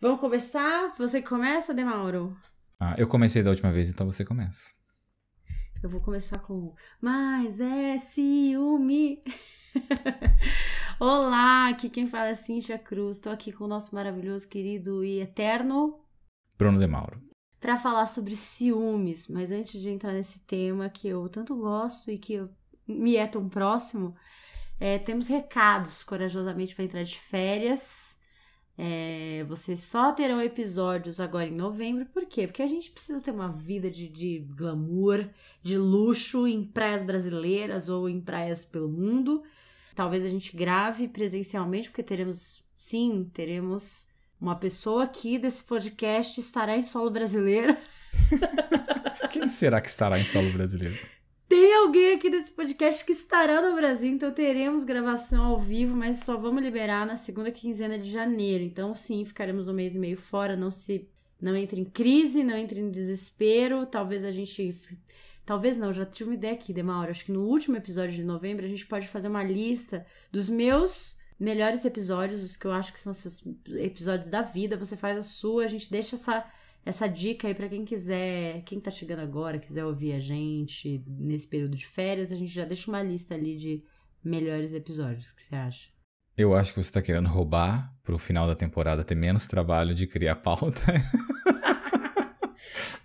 Vamos começar? Você que começa, Demauro? Eu comecei da última vez, então você começa. Eu vou começar com... Mas é ciúme. Olá, aqui quem fala é Cíntia Cruz. Estou aqui com o nosso maravilhoso, querido e eterno... Bruno Demauro. Para falar sobre ciúmes. Mas antes de entrar nesse tema que eu tanto gosto e que me é tão próximo, temos recados. Corajosamente vai entrar de férias... vocês só terão episódios agora em novembro. Por quê? Porque a gente precisa ter uma vida de glamour, de luxo em praias brasileiras ou em praias pelo mundo. Talvez a gente grave presencialmente, porque teremos uma pessoa aqui desse podcast estará em solo brasileiro. Quem será que estará em solo brasileiro? Tem alguém aqui desse podcast que estará no Brasil, então teremos gravação ao vivo, mas só vamos liberar na segunda quinzena de janeiro. Então, sim, ficaremos um mês e meio fora. Não entre em crise, não entre em desespero. Talvez não, já tive uma ideia aqui, Demauro. Acho que no último episódio de novembro a gente pode fazer uma lista dos meus melhores episódios, os que eu acho que são os episódios da vida. Você faz a sua, a gente deixa essa dica aí pra quem tá chegando agora, quiser ouvir a gente nesse período de férias, a gente já deixa uma lista ali de melhores episódios. O que você acha? Eu acho que você tá querendo roubar pro final da temporada ter menos trabalho de criar pauta.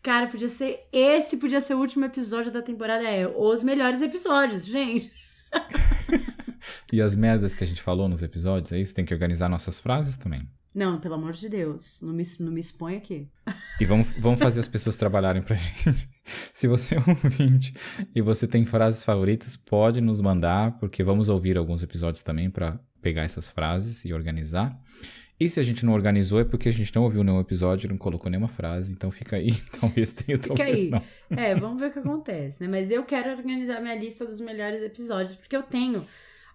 Cara, podia ser o último episódio da temporada, os melhores episódios, gente. E as merdas que a gente falou nos episódios, é isso? Tem que organizar nossas frases também. Não, pelo amor de Deus, não me expõe aqui. E vamos fazer as pessoas trabalharem pra gente. Se você é um ouvinte e você tem frases favoritas, pode nos mandar, porque vamos ouvir alguns episódios também pra pegar essas frases e organizar. E se a gente não organizou, é porque a gente não ouviu nenhum episódio, não colocou nenhuma frase, então fica aí, talvez tenha, talvez não. Vamos ver o que acontece, né? Mas eu quero organizar minha lista dos melhores episódios, porque eu tenho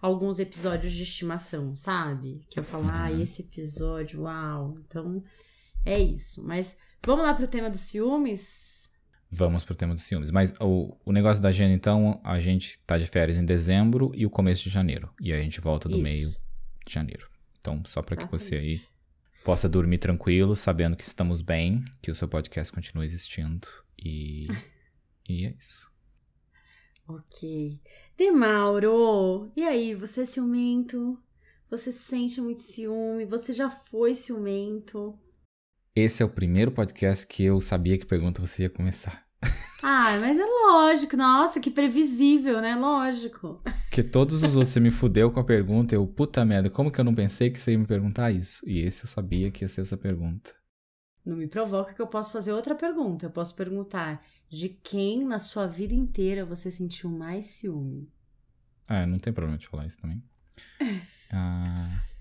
alguns episódios de estimação, sabe? Que eu falo, esse episódio, uau. Então, é isso. Mas vamos lá pro tema dos ciúmes? Vamos pro tema dos ciúmes. Mas o negócio da agenda, então, a gente tá de férias em dezembro e o começo de janeiro. E aí a gente volta do meio de janeiro. Então, só pra que você aí possa dormir tranquilo, sabendo que estamos bem, que o seu podcast continua existindo. E é isso. Ok. Demauro, e aí, você é ciumento? Você sente muito ciúme? Você já foi ciumento? Esse é o primeiro podcast que eu sabia que pergunta você ia começar. Mas é lógico. Nossa, que previsível, né? Lógico. Porque todos os outros você me fudeu com a pergunta, puta merda, como que eu não pensei que você ia me perguntar isso? E esse eu sabia que ia ser essa pergunta. Não me provoca que eu posso fazer outra pergunta. Eu posso perguntar: de quem na sua vida inteira você sentiu mais ciúme? Não tem problema de falar isso também.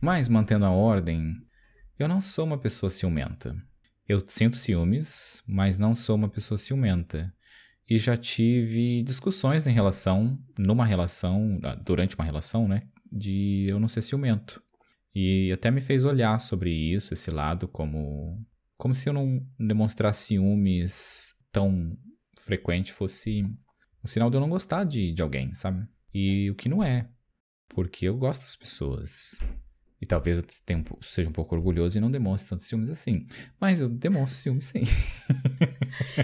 Mas, mantendo a ordem, eu não sou uma pessoa ciumenta. Eu sinto ciúmes, mas não sou uma pessoa ciumenta. E já tive discussões durante uma relação, né, de eu não ser ciumento. E até me fez olhar sobre isso, esse lado, como se eu não demonstrasse ciúmes tão frequente fosse um sinal de eu não gostar de alguém, sabe? E o que não é, porque eu gosto das pessoas. E talvez eu seja um pouco orgulhoso e não demonstre tantos ciúmes assim. Mas eu demonstro ciúmes sim.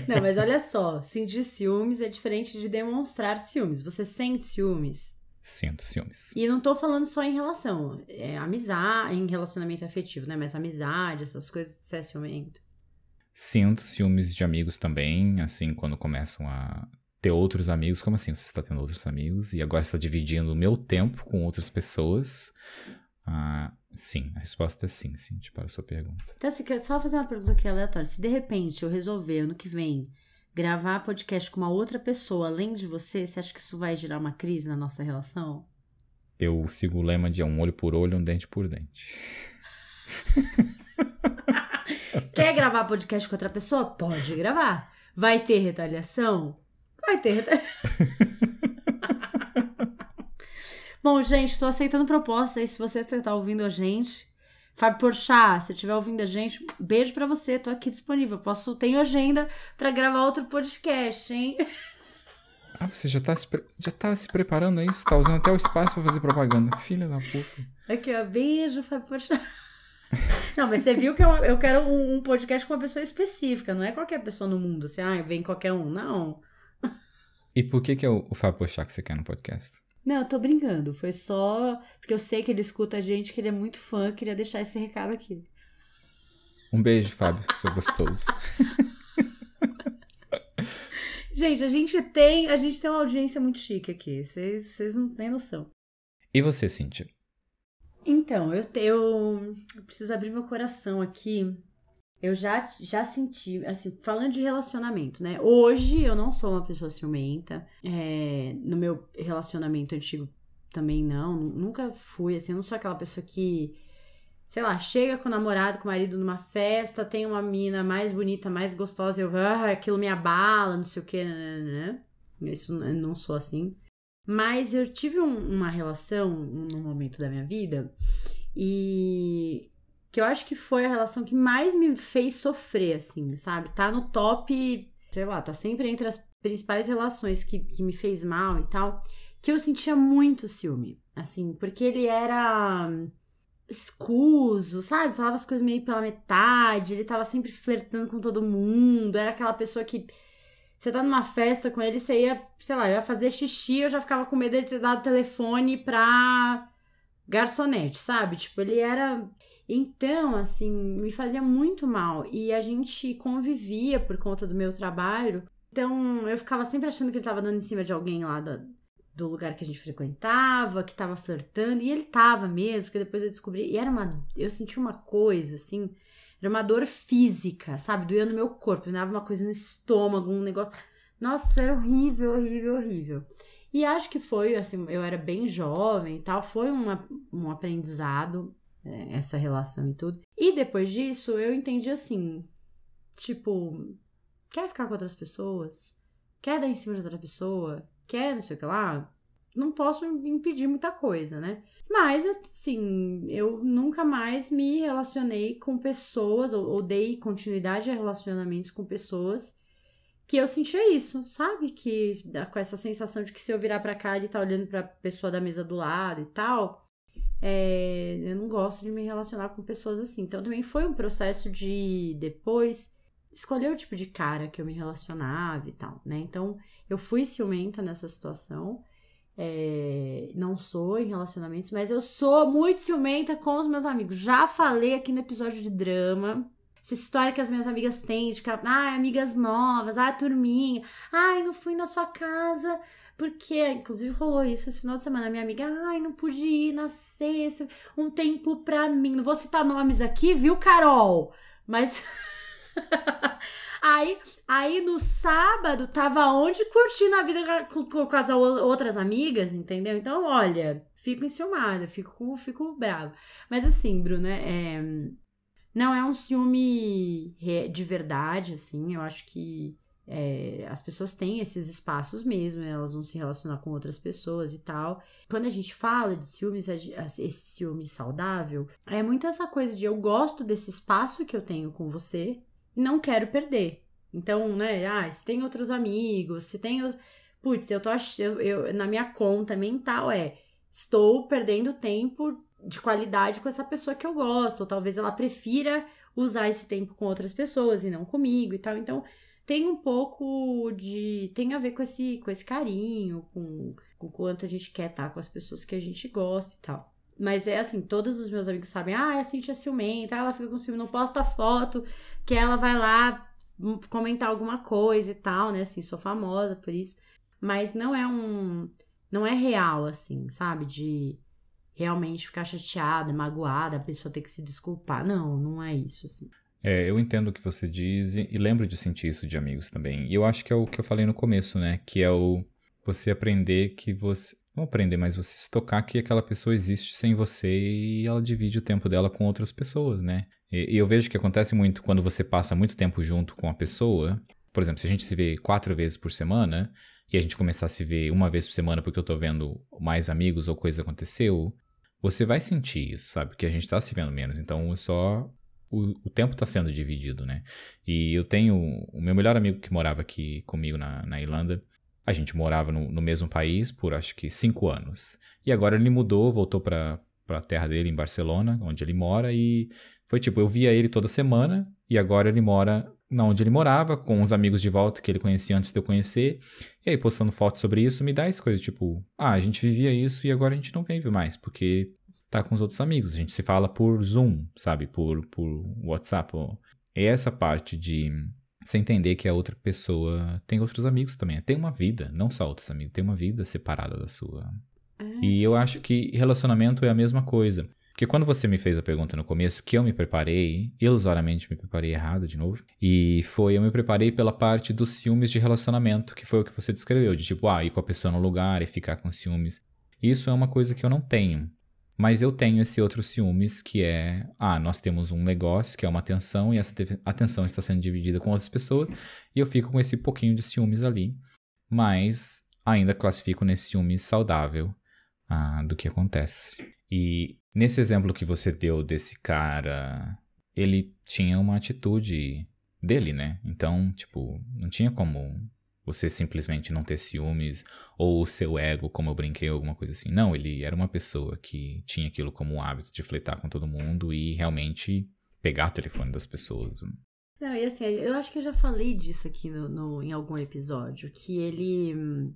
Não, mas olha só, sentir ciúmes é diferente de demonstrar ciúmes. Você sente ciúmes? Sinto ciúmes. E não tô falando só em relação, amizade, em relacionamento afetivo, né? Mas amizade, essas coisas, você é ciumento. Sinto ciúmes de amigos também, assim, quando começam a ter outros amigos. Como assim você está tendo outros amigos e agora está dividindo o meu tempo com outras pessoas? Sim, a resposta é sim, para a sua pergunta. Então, assim, quero só fazer uma pergunta aqui aleatória. Se de repente eu resolver, ano que vem, gravar podcast com uma outra pessoa além de você acha que isso vai gerar uma crise na nossa relação? Eu sigo o lema de um olho por olho, um dente por dente. Quer gravar podcast com outra pessoa? Pode gravar. Vai ter retaliação? Vai ter retaliação. Bom, gente, tô aceitando proposta aí. Se você tá ouvindo a gente, Fábio Porchat, se estiver ouvindo a gente, beijo pra você. Tô aqui disponível. Tenho agenda pra gravar outro podcast, hein? Você já tá se preparando aí? Você tá usando até o espaço pra fazer propaganda. Filha da puta. Aqui, ó. Beijo, Fábio Porchat. Não, mas você viu que eu quero um podcast com uma pessoa específica, não é qualquer pessoa no mundo, assim, vem qualquer um, não. E por que é o Fábio Porchat que você quer no podcast? Não, eu tô brincando, foi só porque eu sei que ele escuta a gente, que ele é muito fã, queria deixar esse recado aqui. Um beijo, Fábio, seu gostoso. Gente, a gente tem uma audiência muito chique aqui, vocês não têm noção. E você, Cíntia? Então, eu preciso abrir meu coração aqui. Eu já senti, assim, falando de relacionamento, né? Hoje eu não sou uma pessoa ciumenta. No meu relacionamento antigo também não. Nunca fui, assim. Eu não sou aquela pessoa que, sei lá, chega com o namorado, com o marido numa festa, tem uma mina mais bonita, mais gostosa, aquilo me abala, não sei o quê, né? Isso, eu não sou assim. Mas eu tive uma relação num momento da minha vida e que eu acho que foi a relação que mais me fez sofrer, assim, sabe? Tá no top, sei lá, tá sempre entre as principais relações que me fez mal e tal, que eu sentia muito ciúme, assim, porque ele era escuso, sabe? Falava as coisas meio pela metade, ele tava sempre flertando com todo mundo, era aquela pessoa que você tá numa festa com ele, você ia, sei lá, eu ia fazer xixi, eu já ficava com medo de ter dado telefone pra garçonete, sabe? Tipo, ele era... Então, assim, me fazia muito mal. E a gente convivia por conta do meu trabalho. Então, eu ficava sempre achando que ele tava dando em cima de alguém lá do lugar que a gente frequentava, que tava flertando. E ele tava mesmo, porque depois eu descobri... E eu senti uma coisa, assim... Era uma dor física, sabe? Doía no meu corpo. Dava uma coisa no estômago, um negócio... Nossa, era horrível, horrível, horrível. E acho que foi, assim, eu era bem jovem e tal. Foi um aprendizado, essa relação e tudo. E depois disso, eu entendi assim... Tipo, quer ficar com outras pessoas? Quer dar em cima de outra pessoa? Quer não sei o que lá? Não posso impedir muita coisa, né? Mas, assim, eu nunca mais me relacionei com pessoas, ou dei continuidade a relacionamentos com pessoas que eu sentia isso, sabe? Que com essa sensação de que se eu virar pra cá, ele tá olhando pra pessoa da mesa do lado e tal. Eu não gosto de me relacionar com pessoas assim. Então, também foi um processo de, depois, escolher o tipo de cara que eu me relacionava e tal, né? Então, eu fui ciumenta nessa situação. Não sou em relacionamentos, mas eu sou muito ciumenta com os meus amigos. Já falei aqui no episódio de drama, essa história que as minhas amigas têm de ficar, amigas novas, turminha, não fui na sua casa, porque, inclusive rolou isso esse final de semana, minha amiga, não pude ir na sexta, um tempo pra mim, não vou citar nomes aqui, viu, Carol? Mas... Aí no sábado tava onde curtindo a vida com as outras amigas, entendeu? Então, olha, fico enciumada, fico brava. Mas assim, Bruna, não é um ciúme de verdade, assim. Eu acho que as pessoas têm esses espaços mesmo, elas vão se relacionar com outras pessoas e tal. Quando a gente fala de ciúmes, esse ciúme saudável, é muito essa coisa de eu gosto desse espaço que eu tenho com você, não quero perder. Então, né, se tem outros amigos, se tem... Putz, eu na minha conta mental estou perdendo tempo de qualidade com essa pessoa que eu gosto, ou talvez ela prefira usar esse tempo com outras pessoas e não comigo e tal. Então, tem um pouco tem a ver com esse carinho, com quanto a gente quer estar com as pessoas que a gente gosta e tal. Mas assim, todos os meus amigos sabem, a Cíntia é ciumenta, ela fica com ciúme, não posta foto, que ela vai lá comentar alguma coisa e tal, né, assim, sou famosa por isso. Mas não é real, assim, sabe, de realmente ficar chateada, magoada, a pessoa ter que se desculpar. Não é isso, assim. Eu entendo o que você diz e lembro de sentir isso de amigos também. E eu acho que é o que eu falei no começo, né, que é você aprender que você... Não aprender, mas você se tocar que aquela pessoa existe sem você e ela divide o tempo dela com outras pessoas, né? E eu vejo que acontece muito quando você passa muito tempo junto com a pessoa. Por exemplo, se a gente se vê 4 vezes por semana e a gente começar a se ver 1 vez por semana porque eu tô vendo mais amigos ou coisa aconteceu, você vai sentir isso, sabe? Porque a gente tá se vendo menos. Então, o tempo tá sendo dividido, né? E eu tenho o meu melhor amigo que morava aqui comigo na Irlanda. A gente morava no mesmo país por acho que 5 anos. E agora ele mudou, voltou para pra terra dele, em Barcelona, onde ele mora, e foi tipo, eu via ele toda semana, e agora ele mora onde ele morava, com os amigos de volta que ele conhecia antes de eu conhecer, e aí postando fotos sobre isso, me dá essa coisa, tipo, a gente vivia isso e agora a gente não vive mais, porque tá com os outros amigos, a gente se fala por Zoom, sabe, por WhatsApp, e essa parte de você entender que a outra pessoa tem outros amigos também, tem uma vida, não só outros amigos, tem uma vida separada da sua. E eu acho que relacionamento é a mesma coisa. Porque quando você me fez a pergunta no começo, que eu me preparei, ilusoriamente me preparei errado de novo, e eu me preparei pela parte dos ciúmes de relacionamento, que foi o que você descreveu, de tipo, ir com a pessoa no lugar e ficar com ciúmes. Isso é uma coisa que eu não tenho. Mas eu tenho esse outro ciúmes que é, nós temos um negócio que é uma atenção e essa atenção está sendo dividida com outras pessoas e eu fico com esse pouquinho de ciúmes ali, mas ainda classifico nesse ciúme saudável do que acontece. E nesse exemplo que você deu desse cara, ele tinha uma atitude dele, né? Então, tipo, não tinha como você simplesmente não ter ciúmes, ou o seu ego, como eu brinquei, alguma coisa assim. Não, ele era uma pessoa que tinha aquilo como um hábito de flertar com todo mundo e realmente pegar o telefone das pessoas. Não, e assim, eu acho que eu já falei disso aqui em algum episódio, que ele...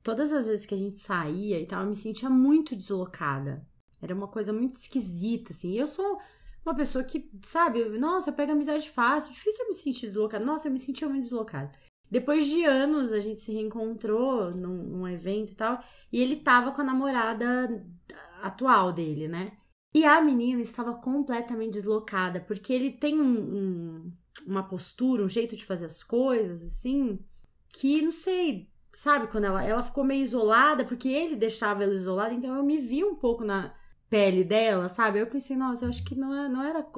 Todas as vezes que a gente saía e tal, eu me sentia muito deslocada. Era uma coisa muito esquisita, assim. Eu sou uma pessoa que, sabe, nossa, eu pego amizade fácil, difícil eu me sentir deslocada. Nossa, eu me sentia muito deslocada. Depois de anos, a gente se reencontrou num evento e tal, e ele tava com a namorada atual dele, né? E a menina estava completamente deslocada, porque ele tem uma postura, um jeito de fazer as coisas, assim, que, não sei, sabe? Quando ela ficou meio isolada, porque ele deixava ela isolada, então eu me vi um pouco na pele dela, sabe? Eu pensei, nossa, eu acho que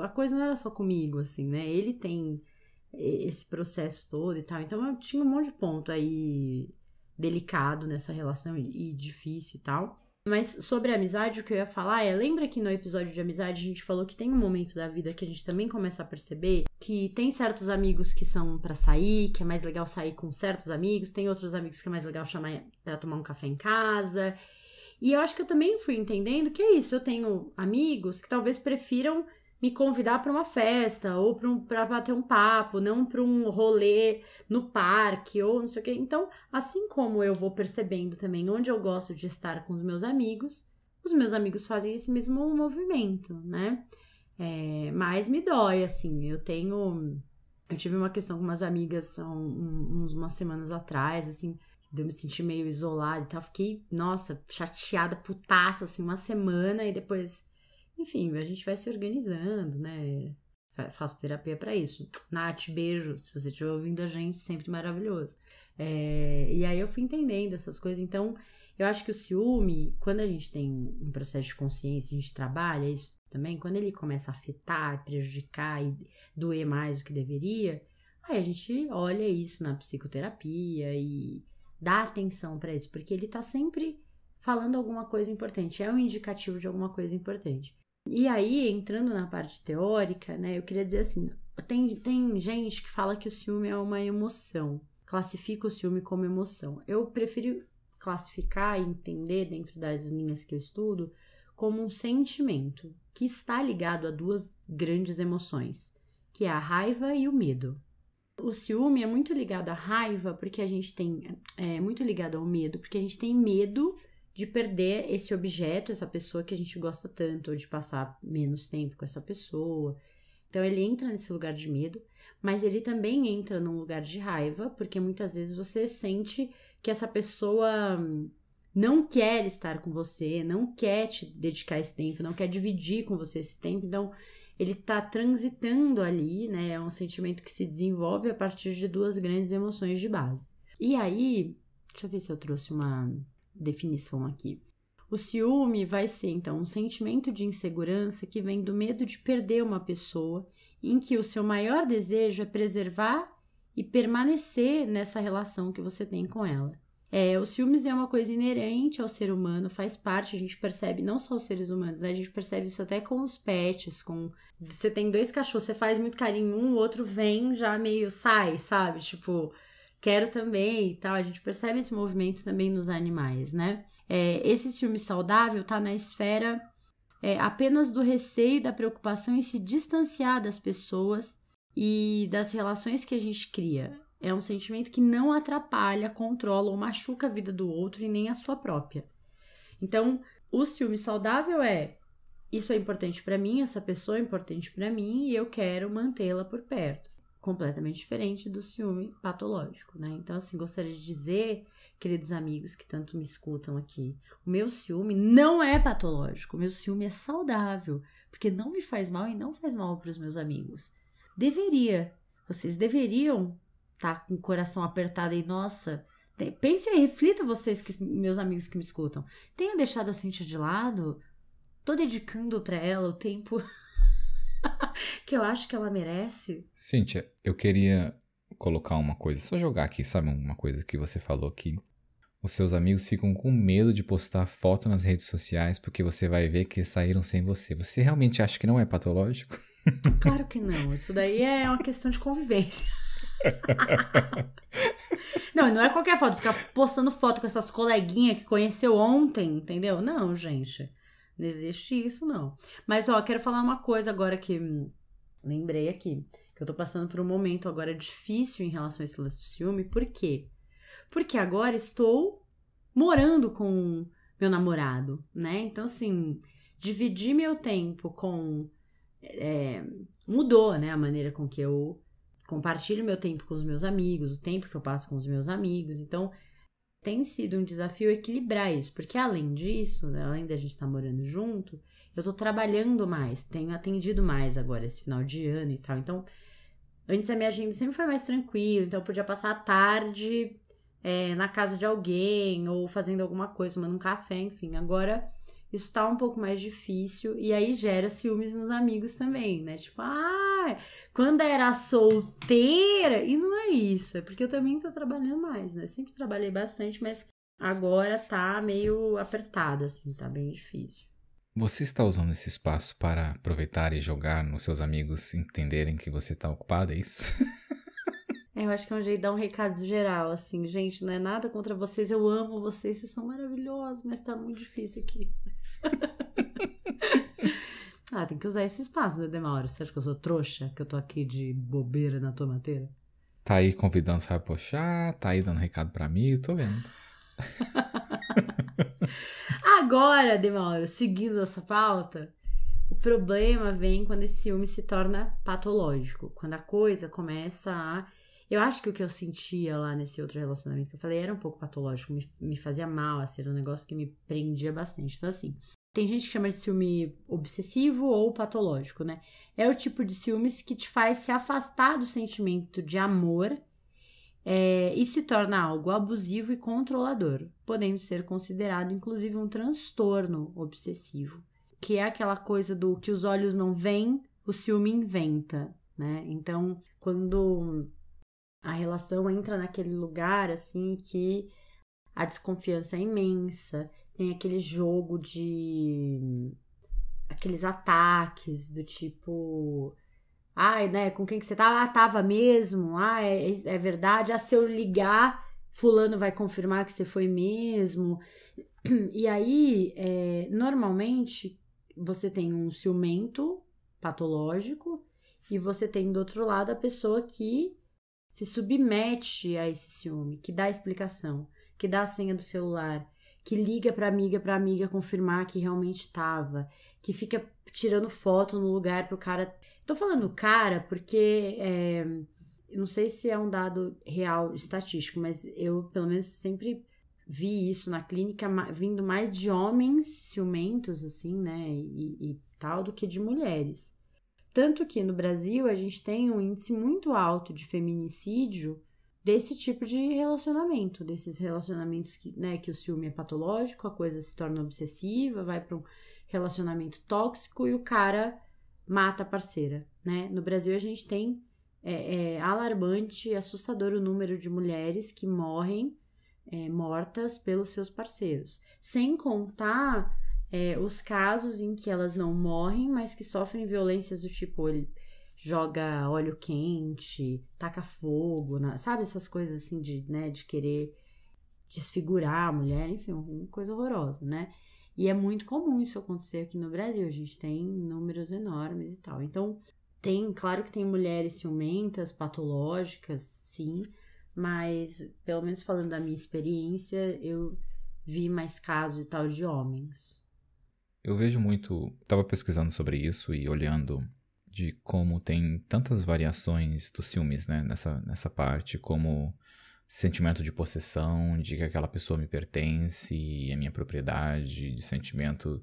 a coisa não era só comigo, assim, né? Ele tem esse processo todo e tal. Então eu tinha um monte de ponto aí delicado nessa relação e difícil e tal. Mas sobre a amizade, o que eu ia falar lembra que no episódio de amizade a gente falou que tem um momento da vida que a gente também começa a perceber que tem certos amigos que são pra sair, que é mais legal sair com certos amigos, tem outros amigos que é mais legal chamar pra tomar um café em casa. E eu acho que eu também fui entendendo que é isso, eu tenho amigos que talvez prefiram me convidar para uma festa ou para bater um papo, não para um rolê no parque ou não sei o quê. Então, assim como eu vou percebendo também onde eu gosto de estar com os meus amigos fazem esse mesmo movimento, né? Mas me dói, assim. Eu tive uma questão com umas amigas umas semanas atrás, assim, de eu me sentir meio isolada e tal. Fiquei, nossa, chateada, putaça, assim, uma semana e depois... Enfim, a gente vai se organizando, né? Faço terapia pra isso. Nath, beijo. Se você estiver ouvindo a gente, sempre maravilhoso. E aí eu fui entendendo essas coisas. Então, eu acho que o ciúme, quando a gente tem um processo de consciência, a gente trabalha isso também, quando ele começa a afetar, prejudicar e doer mais do que deveria, aí a gente olha isso na psicoterapia e dá atenção pra isso, porque ele tá sempre falando alguma coisa importante, é um indicativo de alguma coisa importante. E aí, entrando na parte teórica, né, eu queria dizer assim, tem gente que fala que o ciúme é uma emoção, classifica o ciúme como emoção. Eu prefiro classificar e entender, dentro das linhas que eu estudo, como um sentimento que está ligado a duas grandes emoções, que é a raiva e o medo. O ciúme é muito ligado à raiva, porque a gente tem... É muito ligado ao medo, porque a gente tem medo de perder esse objeto, essa pessoa que a gente gosta tanto, ou de passar menos tempo com essa pessoa. Então ele entra nesse lugar de medo, mas ele também entra num lugar de raiva, porque muitas vezes você sente que essa pessoa não quer estar com você, não quer te dedicar esse tempo, não quer dividir com você esse tempo, então ele tá transitando ali, né? É um sentimento que se desenvolve a partir de duas grandes emoções de base. E aí, deixa eu ver se eu trouxe uma definição aqui. O ciúme vai ser, então, um sentimento de insegurança que vem do medo de perder uma pessoa, em que o seu maior desejo é preservar e permanecer nessa relação que você tem com ela. O ciúmes é uma coisa inerente ao ser humano, faz parte, a gente percebe, não só os seres humanos, né? A gente percebe isso até com os pets, você tem 2 cachorros, você faz muito carinho um, o outro vem já meio sai, sabe? Tipo... Quero também e tal, a gente percebe esse movimento também nos animais, né? Esse ciúme saudável tá na esfera apenas do receio e da preocupação em se distanciar das pessoas e das relações que a gente cria. É um sentimento que não atrapalha, controla ou machuca a vida do outro e nem a sua própria. Então, o ciúme saudável isso é importante pra mim, essa pessoa é importante pra mim e eu quero mantê-la por perto. Completamente diferente do ciúme patológico, né? Então, assim, gostaria de dizer, queridos amigos que tanto me escutam aqui, o meu ciúme não é patológico, o meu ciúme é saudável, porque não me faz mal e não faz mal para os meus amigos. Vocês deveriam estar com o coração apertado e, nossa, pense aí, reflita vocês, meus amigos que me escutam. Tenho deixado a Cíntia de lado? Tô dedicando pra ela o tempo que eu acho que ela merece? Cíntia, eu queria colocar uma coisa, só jogar aqui, sabe uma coisa que você falou que os seus amigos ficam com medo de postar foto nas redes sociais porque você vai ver que saíram sem você. Você realmente acha que não é patológico? Claro que não, isso daí é uma questão de convivência. Não é qualquer foto, ficar postando foto com essas coleguinhas que conheceu ontem, entendeu? Não, gente. Não existe isso, não. Mas, quero falar uma coisa agora que lembrei aqui. Que eu tô passando por um momento agora difícil em relação a esse lance do ciúme. Por quê? Porque agora estou morando com meu namorado, né? Então, assim, dividir meu tempo com... mudou, né? A maneira com que eu compartilho meu tempo com os meus amigos, o tempo que eu passo com os meus amigos. Então, tem sido um desafio equilibrar isso, porque além disso, né, além da gente estar morando junto, eu tô trabalhando mais, tenho atendido mais agora esse final de ano e tal. Então, antes a minha agenda sempre foi mais tranquila, então eu podia passar a tarde na casa de alguém ou fazendo alguma coisa, tomando um café, enfim. Agora isso tá um pouco mais difícil e aí gera ciúmes nos amigos também, né? Tipo, quando era solteira, e não é isso, é porque eu também tô trabalhando mais, né? Sempre trabalhei bastante, mas agora tá meio apertado, assim, tá bem difícil. Você está usando esse espaço para aproveitar e jogar nos seus amigos entenderem que você tá ocupada, é isso? Eu acho que é um jeito de dar um recado geral, assim, gente, não é nada contra vocês, eu amo vocês, vocês são maravilhosos, mas tá muito difícil aqui. Tem que usar esse espaço, né, Demauro? Você acha que eu sou trouxa? Que eu tô aqui de bobeira na tomateira? Tá aí convidando pra poxar, tá aí dando recado pra mim, eu tô vendo. Agora, Demauro, seguindo essa pauta, o problema vem quando esse ciúme se torna patológico. Quando a coisa começa a... Eu acho que o que eu sentia lá nesse outro relacionamento que eu falei era um pouco patológico, me fazia mal, assim, era um negócio que me prendia bastante. Então, assim, tem gente que chama de ciúme obsessivo ou patológico, né? É o tipo de ciúmes que te faz se afastar do sentimento de amor e se torna algo abusivo e controlador, podendo ser considerado, inclusive, um transtorno obsessivo, que é aquela coisa do que os olhos não veem, o ciúme inventa, né? Então, quando a relação entra naquele lugar, assim, que a desconfiança é imensa, tem aquele jogo de... aqueles ataques do tipo... né, com quem que você tá? Tava mesmo? É verdade? Se eu ligar, fulano vai confirmar que você foi mesmo. E aí, normalmente, você tem um ciumento patológico e você tem do outro lado a pessoa que se submete a esse ciúme, que dá explicação, que dá a senha do celular, que liga pra amiga confirmar que realmente estava, que fica tirando foto no lugar pro cara... Tô falando cara porque eu não sei se é um dado real estatístico, mas eu pelo menos sempre vi isso na clínica vindo mais de homens ciumentos, assim, né, e tal, do que de mulheres. Tanto que no Brasil a gente tem um índice muito alto de feminicídio desse tipo de relacionamento, desses relacionamentos que o ciúme é patológico, a coisa se torna obsessiva, vai para um relacionamento tóxico e o cara mata a parceira, né? No Brasil a gente tem alarmante e assustador o número de mulheres que morrem mortas pelos seus parceiros, sem contar os casos em que elas não morrem, mas que sofrem violências do tipo, ele joga óleo quente, taca fogo, sabe essas coisas assim de querer desfigurar a mulher, enfim, uma coisa horrorosa, né? E é muito comum isso acontecer aqui no Brasil. A gente tem números enormes e tal. Então, claro que tem mulheres ciumentas, patológicas, sim. Mas, pelo menos falando da minha experiência, eu vi mais casos e tal de homens. Eu vejo muito... Tava pesquisando sobre isso e olhando de como tem tantas variações dos ciúmes, né? Nessa parte, como sentimento de possessão, de que aquela pessoa me pertence e é minha propriedade, de sentimento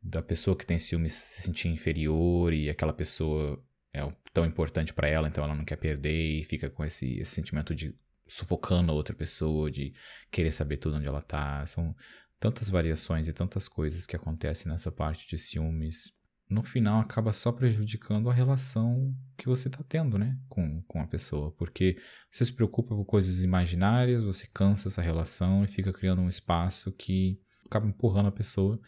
da pessoa que tem ciúmes se sentir inferior e aquela pessoa é tão importante pra ela, então ela não quer perder e fica com esse sentimento de sufocando a outra pessoa, de querer saber tudo onde ela tá. São tantas variações e tantas coisas que acontecem nessa parte de ciúmes. No final acaba só prejudicando a relação que você tá tendo, né, com a pessoa, porque você se preocupa com coisas imaginárias, você cansa essa relação e fica criando um espaço que acaba empurrando a pessoa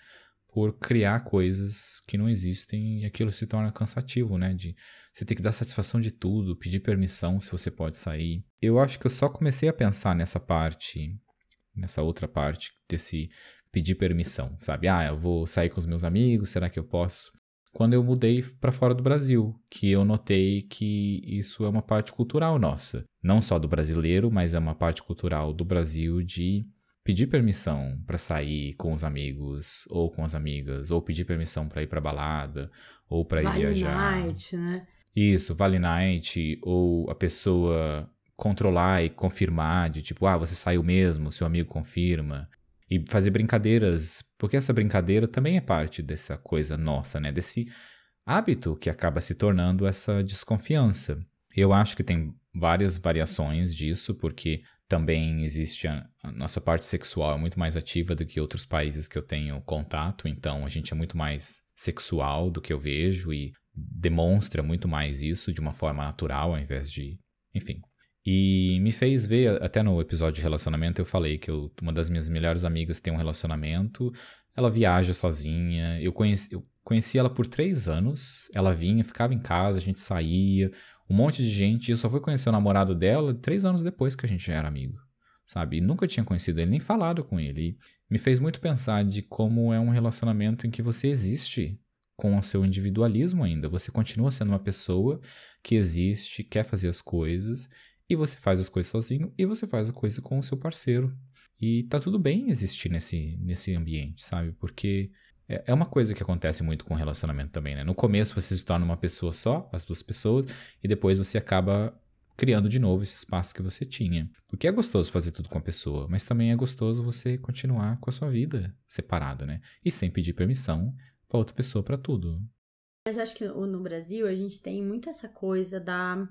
por criar coisas que não existem e aquilo se torna cansativo, né, de você ter que dar satisfação de tudo, pedir permissão se você pode sair. Eu acho que eu só comecei a pensar nessa outra parte desse pedir permissão, sabe? Eu vou sair com os meus amigos, será que eu posso? Quando eu mudei para fora do Brasil, que eu notei que isso é uma parte cultural nossa. Não só do brasileiro, mas é uma parte cultural do Brasil de pedir permissão para sair com os amigos ou com as amigas, ou pedir permissão para ir para balada, ou para ir viajar. Vale night, né? Isso, vale night, ou a pessoa controlar e confirmar de tipo, você saiu mesmo, seu amigo confirma. E fazer brincadeiras, porque essa brincadeira também é parte dessa coisa nossa, né? Desse hábito que acaba se tornando essa desconfiança. Eu acho que tem várias variações disso, porque também existe a nossa parte sexual é muito mais ativa do que outros países que eu tenho contato, então a gente é muito mais sexual do que eu vejo e demonstra muito mais isso de uma forma natural ao invés de... Enfim. E me fez ver, até no episódio de relacionamento eu falei que uma das minhas melhores amigas tem um relacionamento, ela viaja sozinha, eu conheci ela por 3 anos, ela vinha, ficava em casa, a gente saía, um monte de gente, e eu só fui conhecer o namorado dela 3 anos depois que a gente já era amigo, sabe? E nunca tinha conhecido ele, nem falado com ele. E me fez muito pensar de como é um relacionamento em que você existe com o seu individualismo ainda, você continua sendo uma pessoa que existe, quer fazer as coisas... E você faz as coisas sozinho e você faz a coisa com o seu parceiro. E tá tudo bem existir nesse ambiente, sabe? Porque é uma coisa que acontece muito com relacionamento também, né? No começo você se torna uma pessoa só, as duas pessoas, e depois você acaba criando de novo esse espaço que você tinha. Porque é gostoso fazer tudo com a pessoa, mas também é gostoso você continuar com a sua vida separado, né? E sem pedir permissão pra outra pessoa pra tudo. Mas acho que no Brasil a gente tem muito essa coisa da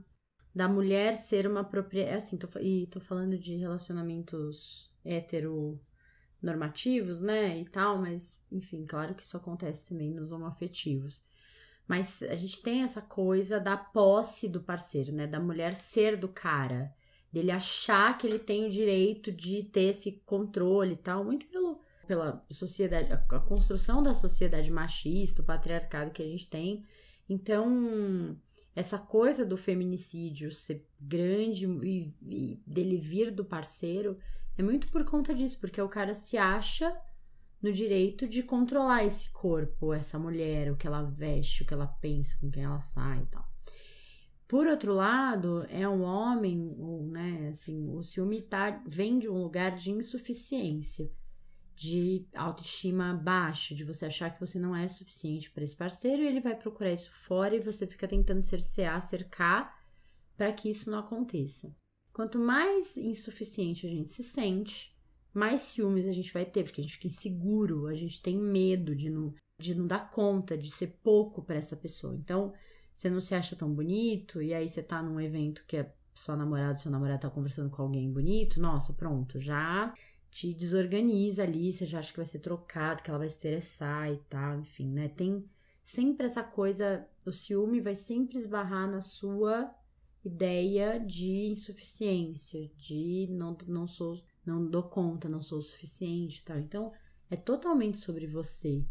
mulher ser uma propriedade... Assim, tô falando de relacionamentos heteronormativos, né, e tal, mas, enfim, claro que isso acontece também nos homoafetivos. Mas a gente tem essa coisa da posse do parceiro, né, da mulher ser do cara, dele achar que ele tem o direito de ter esse controle e tal, muito pela sociedade, a construção da sociedade machista, o patriarcado que a gente tem. Então... Essa coisa do feminicídio ser grande e dele vir do parceiro é muito por conta disso, porque o cara se acha no direito de controlar esse corpo, essa mulher, o que ela veste, o que ela pensa, com quem ela sai e tal. Por outro lado, é um homem, né, assim, o ciúme vem de um lugar de insuficiência, de autoestima baixa, de você achar que você não é suficiente para esse parceiro e ele vai procurar isso fora e você fica tentando cercar para que isso não aconteça. Quanto mais insuficiente a gente se sente, mais ciúmes a gente vai ter, porque a gente fica inseguro, a gente tem medo de não dar conta, de ser pouco para essa pessoa. Então, você não se acha tão bonito e aí você tá num evento que a sua namorada, seu namorado tá conversando com alguém bonito, nossa, pronto, já... te desorganiza ali, você já acha que vai ser trocado, que ela vai se interessar e tal, enfim, né? Tem sempre essa coisa, o ciúme vai sempre esbarrar na sua ideia de insuficiência, de não dou conta, não sou o suficiente e tal. Então, é totalmente sobre você.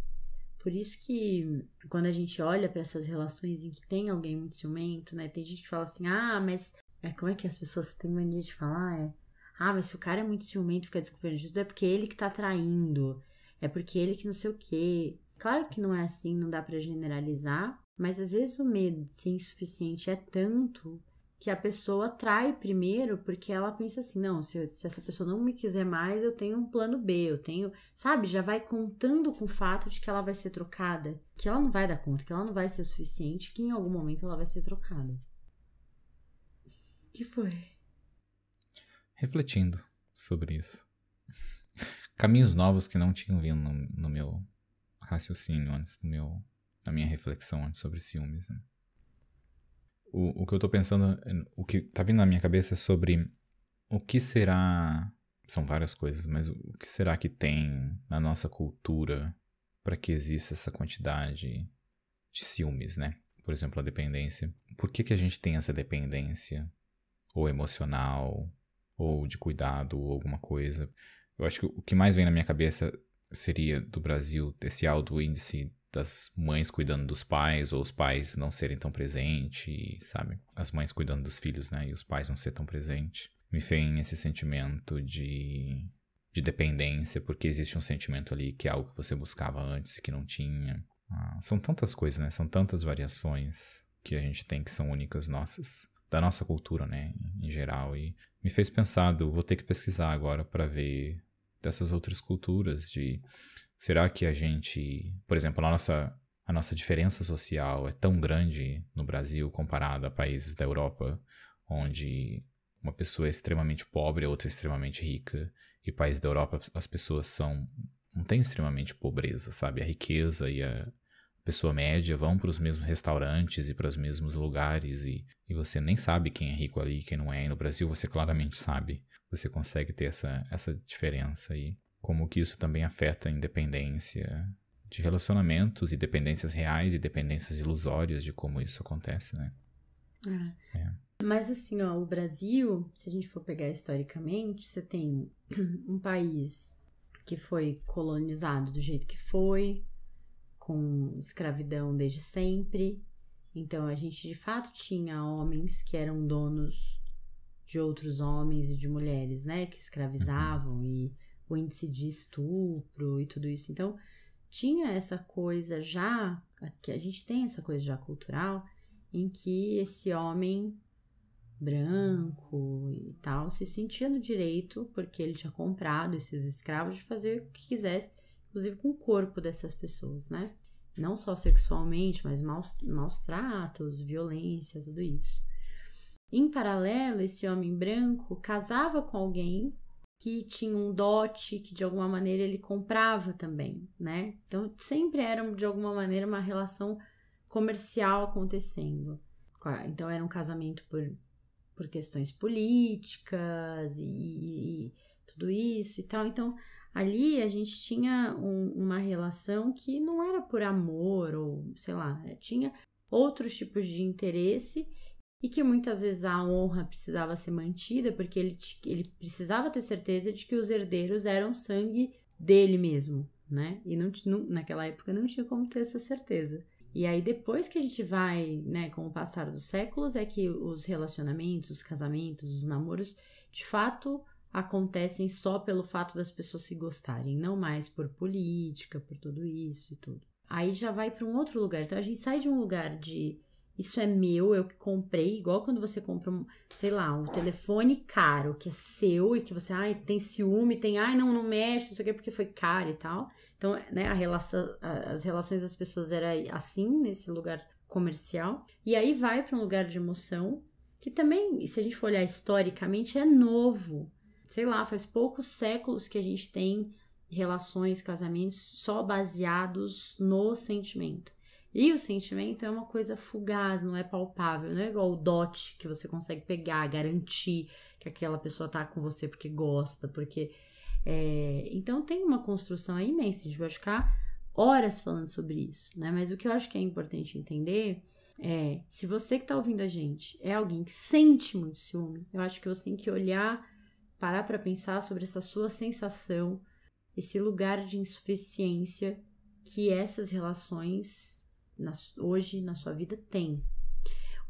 Por isso que quando a gente olha para essas relações em que tem alguém muito ciumento, né? Tem gente que fala assim, mas... como é que as pessoas têm mania de falar? Mas se o cara é muito ciumento e fica desconfiando de tudo, é porque ele que tá traindo. é porque ele que não sei o quê. Claro que não é assim, não dá pra generalizar, mas às vezes o medo de ser insuficiente é tanto que a pessoa trai primeiro porque ela pensa assim, não, se essa pessoa não me quiser mais, eu tenho um plano B, eu tenho, sabe, já vai contando com o fato de que ela vai ser trocada, que ela não vai dar conta, que ela não vai ser suficiente, que em algum momento ela vai ser trocada. O que foi? Refletindo sobre isso. Caminhos novos que não tinham vindo no meu raciocínio antes, na minha reflexão antes sobre ciúmes, né? O que eu tô pensando, o que tá vindo na minha cabeça é sobre o que será, são várias coisas, mas o que será que tem na nossa cultura para que exista essa quantidade de ciúmes, né? Por exemplo, a dependência. Por que a gente tem essa dependência? Ou emocional, ou de cuidado, ou alguma coisa. Eu acho que o que mais vem na minha cabeça seria do Brasil, esse alto índice das mães cuidando dos pais, ou os pais não serem tão presentes, sabe? As mães cuidando dos filhos, né? E os pais não ser tão presentes. Me vem esse sentimento de dependência, porque existe um sentimento ali que é algo que você buscava antes e que não tinha. São tantas coisas, né? São tantas variações que a gente tem que são únicas nossas, da nossa cultura, né? Em geral. E me fez pensar, vou ter que pesquisar agora para ver dessas outras culturas, será que a gente, por exemplo, a nossa diferença social é tão grande no Brasil comparado a países da Europa, onde uma pessoa é extremamente pobre, a outra é extremamente rica, e países da Europa as pessoas não tem extremamente pobreza, sabe? A riqueza e a pessoa média vão para os mesmos restaurantes e para os mesmos lugares e você nem sabe quem é rico ali e quem não é. E no Brasil você claramente sabe. Você consegue ter essa diferença aí. Como que isso também afeta a independência de relacionamentos e dependências reais e dependências ilusórias de como isso acontece, né? Mas assim, ó, o Brasil, se a gente for pegar historicamente, você tem um país que foi colonizado do jeito que foi, com escravidão desde sempre. Então, a gente de fato tinha homens que eram donos de outros homens e de mulheres, né? Que escravizavam e o índice de estupro e tudo isso. Então, tinha essa coisa já, que a gente tem essa coisa já cultural, em que esse homem branco e tal se sentia no direito, porque ele tinha comprado esses escravos, de fazer o que quisesse, inclusive com o corpo dessas pessoas, né? Não só sexualmente, mas maus tratos, violência, tudo isso. Em paralelo, esse homem branco casava com alguém que tinha um dote, que de alguma maneira ele comprava também, né? Então, sempre era de alguma maneira uma relação comercial acontecendo. Então, era um casamento por questões políticas e tudo isso e tal. Então, ali a gente tinha uma relação que não era por amor ou, sei lá, tinha outros tipos de interesse e que muitas vezes a honra precisava ser mantida porque ele precisava ter certeza de que os herdeiros eram sangue dele mesmo, né? E naquela época não tinha como ter essa certeza. E aí depois que a gente vai, né, com o passar dos séculos, é que os relacionamentos, os casamentos, os namoros, de fato acontecem só pelo fato das pessoas se gostarem, não mais por política, por tudo isso e tudo. Aí já vai para um outro lugar. Então a gente sai de um lugar de isso é meu, eu que comprei, igual quando você compra, sei lá, um telefone caro, que é seu e que você, tem ciúme, não mexe, não sei o que, porque foi caro e tal. Então, né, as relações das pessoas eram assim, nesse lugar comercial. E aí vai para um lugar de emoção, que também, se a gente for olhar historicamente, é novo. Sei lá, faz poucos séculos que a gente tem relações, casamentos só baseados no sentimento. E o sentimento é uma coisa fugaz, não é palpável, não é igual o dote que você consegue pegar, garantir que aquela pessoa tá com você porque gosta, porque... Então tem uma construção aí imensa, a gente vai ficar horas falando sobre isso, né? Mas o que eu acho que é importante entender é, se você que tá ouvindo a gente é alguém que sente muito ciúme, eu acho que você tem que olhar, parar pra pensar sobre essa sua sensação, esse lugar de insuficiência que essas relações... hoje na sua vida tem.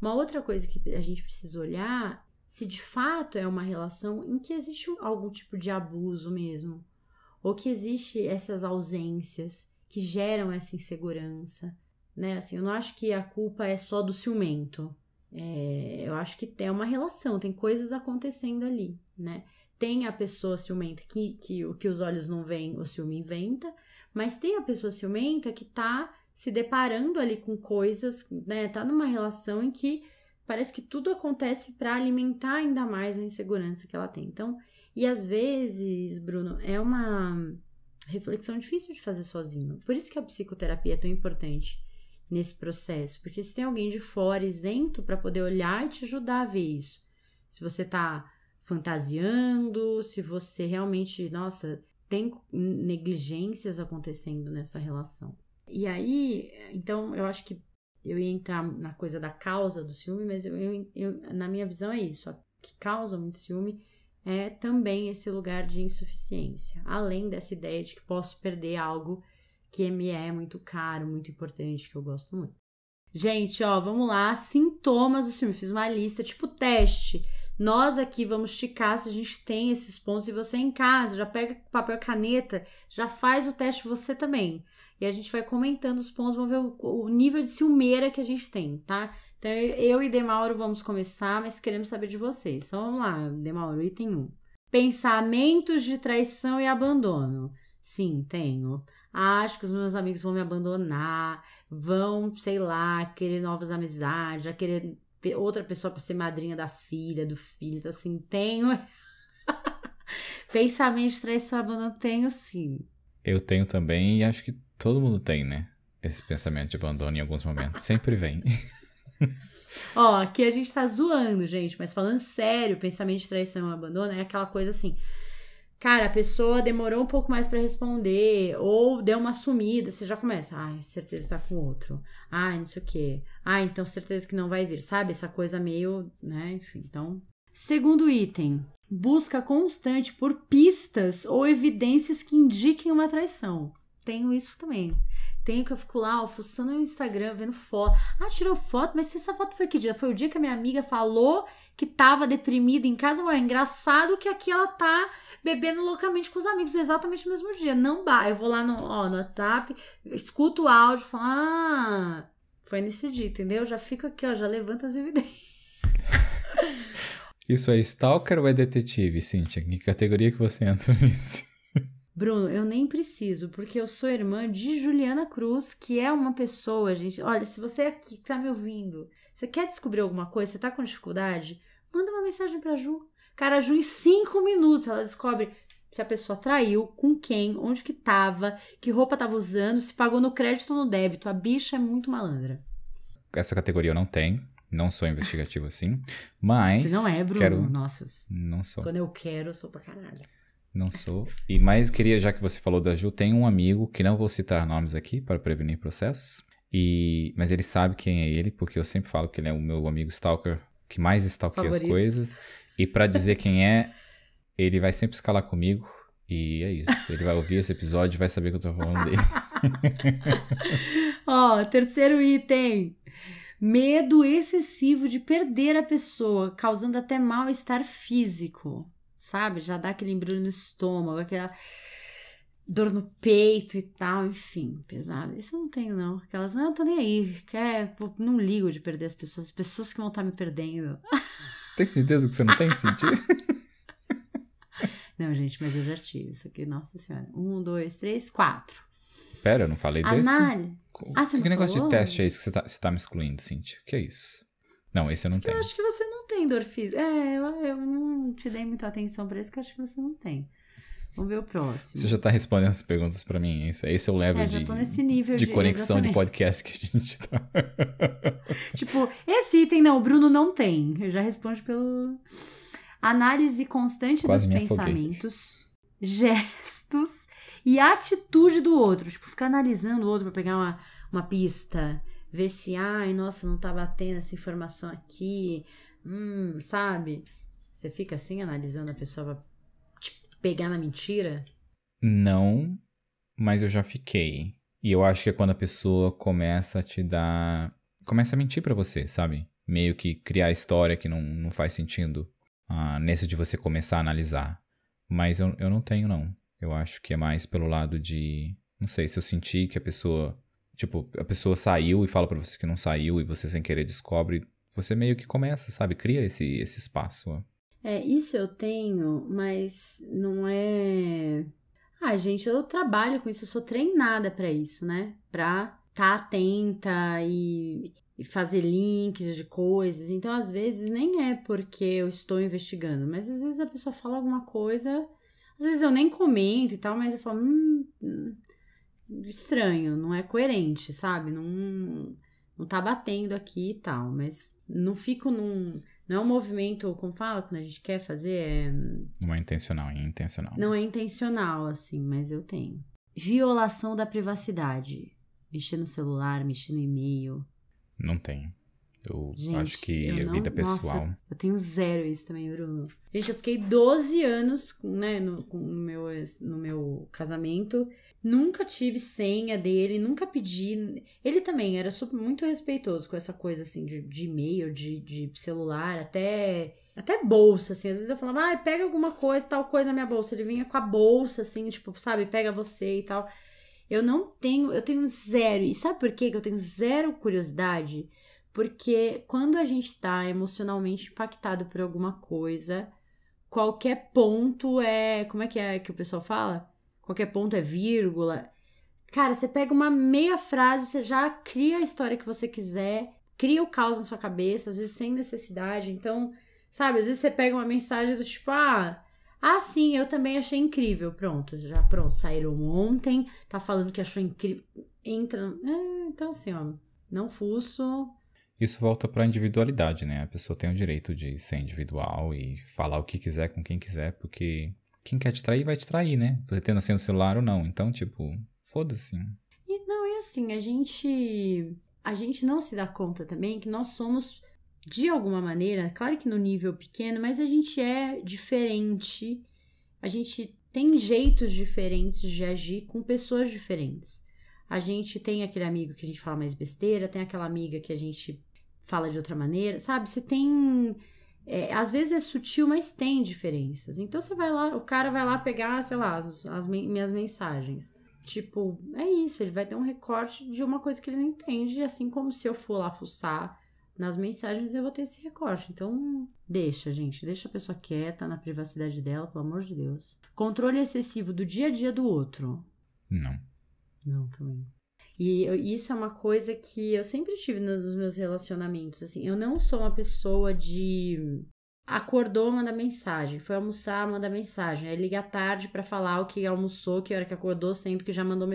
Uma outra coisa que a gente precisa olhar, se de fato é uma relação em que existe algum tipo de abuso mesmo, ou que existe essas ausências que geram essa insegurança, né? Assim, eu não acho que a culpa é só do ciumento. Eu acho que tem uma relação, tem coisas acontecendo ali, né? Tem a pessoa ciumenta que o que os olhos não veem, o ciúme inventa, mas tem a pessoa ciumenta que tá se deparando ali com coisas, né? Tá numa relação em que parece que tudo acontece para alimentar ainda mais a insegurança que ela tem. Então, e às vezes, Bruno, é uma reflexão difícil de fazer sozinho. Por isso que a psicoterapia é tão importante nesse processo, porque se tem alguém de fora isento para poder olhar e te ajudar a ver isso. Se você tá fantasiando, se você realmente, nossa, tem negligências acontecendo nessa relação. E aí, então, eu acho que eu ia entrar na coisa da causa do ciúme, mas na minha visão é isso. O que causa muito ciúme é também esse lugar de insuficiência. Além dessa ideia de que posso perder algo que me é muito caro, muito importante, que eu gosto muito. Gente, ó, vamos lá. Sintomas do ciúme. Fiz uma lista, tipo teste. Nós aqui vamos ticar se a gente tem esses pontos. E você em casa, já pega papel e caneta, já faz o teste você também. E a gente vai comentando os pontos, vamos ver o nível de ciumeira que a gente tem, tá? Então, eu e Demauro vamos começar, mas queremos saber de vocês. Então, vamos lá, Demauro, item 1. Pensamentos de traição e abandono. Sim, tenho. Acho que os meus amigos vão me abandonar, vão, sei lá, querer novas amizades, já querer outra pessoa para ser madrinha da filha, do filho. Então, assim, tenho. Pensamento de traição e abandono, tenho sim. Eu tenho também e acho que todo mundo tem, né? Esse pensamento de abandono em alguns momentos. Sempre vem. Ó, aqui a gente tá zoando, gente, mas falando sério, pensamento de traição e abandono é aquela coisa assim, cara, a pessoa demorou um pouco mais pra responder, ou deu uma sumida, você já começa, ai, certeza tá com outro, ai, não sei o quê, ai, então certeza que não vai vir, sabe? Essa coisa meio, né, enfim, então... Segundo item, busca constante por pistas ou evidências que indiquem uma traição. Tenho isso também. Tenho que eu fico lá, fuçando no Instagram, vendo foto. Ah, tirou foto? Mas essa foto foi que dia? Foi o dia que a minha amiga falou que tava deprimida em casa. Ué, engraçado que aqui ela tá bebendo loucamente com os amigos exatamente no mesmo dia. Não dá. Eu vou lá no WhatsApp, escuto o áudio e falo, ah, foi nesse dia, entendeu? Já fico aqui, ó, já levanto as evidências. Isso é stalker ou é detetive, Cíntia? Em que categoria que você entra nisso? Bruno, eu nem preciso, porque eu sou irmã de Juliana Cruz, que é uma pessoa, gente... Olha, se você aqui que tá me ouvindo, você quer descobrir alguma coisa, você tá com dificuldade, manda uma mensagem pra Ju. Cara, a Ju, em 5 minutos, ela descobre se a pessoa traiu, com quem, onde que tava, que roupa tava usando, se pagou no crédito ou no débito. A bicha é muito malandra. Essa categoria eu não tenho. Não sou investigativo assim, mas... Você não é, Bruno? Nossa. Não sou. Quando eu quero, eu sou pra caralho. Não sou. E mais queria, já que você falou da Ju, tem um amigo, que não vou citar nomes aqui para prevenir processos, mas ele sabe quem é ele, porque eu sempre falo que ele é o meu amigo stalker, que mais stalkeia as coisas. E para dizer quem é, ele vai sempre escalar comigo. E é isso. Ele vai ouvir esse episódio e vai saber que eu tô falando dele. Ó, terceiro item. Medo excessivo de perder a pessoa, causando até mal-estar físico, sabe? Já dá aquele embrulho no estômago, aquela dor no peito e tal, enfim, pesado. Isso eu não tenho, não. Aquelas, não, tô nem aí, não ligo de perder as pessoas que vão estar me perdendo. Tem certeza que você não tem sentido? Não, gente, mas eu já tive isso aqui, nossa senhora. 1, 2, 3, 4. Pera, eu não falei desse? Você não que negócio falou? de teste é esse que você tá me excluindo, Cíntia? Que é isso? Não, esse eu não tenho. Eu acho que você não tem dor física. Eu não te dei muita atenção pra isso, que eu acho que você não tem. Vamos ver o próximo. Você já tá respondendo as perguntas pra mim. Esse é o level já tô nesse nível de conexão exatamente. de podcast que a gente tá. Tipo, esse item não, o Bruno não tem. Eu já respondo pelo... Análise constante Quase dos me afoguei. pensamentos, gestos e atitude do outro. Tipo, ficar analisando o outro pra pegar uma pista. Ver se, ai, nossa, não tá batendo essa informação aqui. Sabe? Você fica assim, analisando a pessoa pra te pegar na mentira? Não, mas eu já fiquei. E eu acho que é quando a pessoa começa a te dar... Começa a mentir pra você, sabe? Meio que criar história que não faz sentido. Nesse de você começar a analisar. Mas eu não tenho, não. Eu acho que é mais pelo lado de... Não sei, se eu sentir que a pessoa... Tipo, a pessoa saiu e fala pra você que não saiu e você sem querer descobre, você meio que começa, sabe? Cria esse espaço. Isso eu tenho, mas não é... gente, eu trabalho com isso, eu sou treinada pra isso, né? Pra estar atenta e fazer links de coisas. Então, às vezes, nem é porque eu estou investigando, mas às vezes a pessoa fala alguma coisa, às vezes eu nem comento e tal, mas eu falo, estranho, não é coerente, sabe? Não tá batendo aqui e tal, mas não fico num... Não é um movimento, como fala, quando a gente quer fazer, Não é intencional, é intencional. Não é intencional, assim, mas eu tenho. Violação da privacidade. Mexer no celular, mexer no e-mail. Não tenho. Eu Gente, acho que é vida pessoal. Nossa, eu tenho zero isso também, Bruno. Gente, eu fiquei 12 anos, né, no meu casamento. Nunca tive senha dele, nunca pedi. Ele também era muito respeitoso com essa coisa, assim, de e-mail, de celular, até bolsa, assim. Às vezes eu falava, pega alguma coisa, tal coisa na minha bolsa. Ele vinha com a bolsa, assim, tipo, sabe, pega você e tal. Eu tenho zero. E sabe por quê que eu tenho zero curiosidade? Porque quando a gente tá emocionalmente impactado por alguma coisa, qualquer ponto é... Como é que o pessoal fala? Qualquer ponto é vírgula. Cara, você pega uma meia frase, você já cria a história que você quiser, cria o caos na sua cabeça, às vezes sem necessidade. Então, sabe, às vezes você pega uma mensagem do tipo, sim, eu também achei incrível. Pronto, saíram ontem, tá falando que achou incrível. Entra... então assim, ó, não fuço... Isso volta pra individualidade, né? A pessoa tem o direito de ser individual e falar o que quiser com quem quiser, porque quem quer te trair vai te trair, né? Você tendo assim no celular ou não. Então, tipo, foda-se. E assim, a gente não se dá conta também que nós somos, de alguma maneira, claro que no nível pequeno, mas a gente é diferente, a gente tem jeitos diferentes de agir com pessoas diferentes. A gente tem aquele amigo que a gente fala mais besteira, tem aquela amiga que a gente fala de outra maneira, sabe? Você tem... às vezes é sutil, mas tem diferenças. Então você vai lá, o cara vai lá pegar, sei lá, as minhas mensagens. Tipo, é isso, ele vai ter um recorte de uma coisa que ele não entende, assim como se eu for lá fuçar nas mensagens, eu vou ter esse recorte. Então, deixa a pessoa quieta, na privacidade dela, pelo amor de Deus. Controle excessivo do dia a dia do outro. Não, também. E isso é uma coisa que eu sempre tive nos meus relacionamentos, assim. Eu não sou uma pessoa de... Acordou, manda mensagem. Foi almoçar, manda mensagem. Aí liga tarde pra falar o que almoçou, que hora que acordou, sendo que já mandou...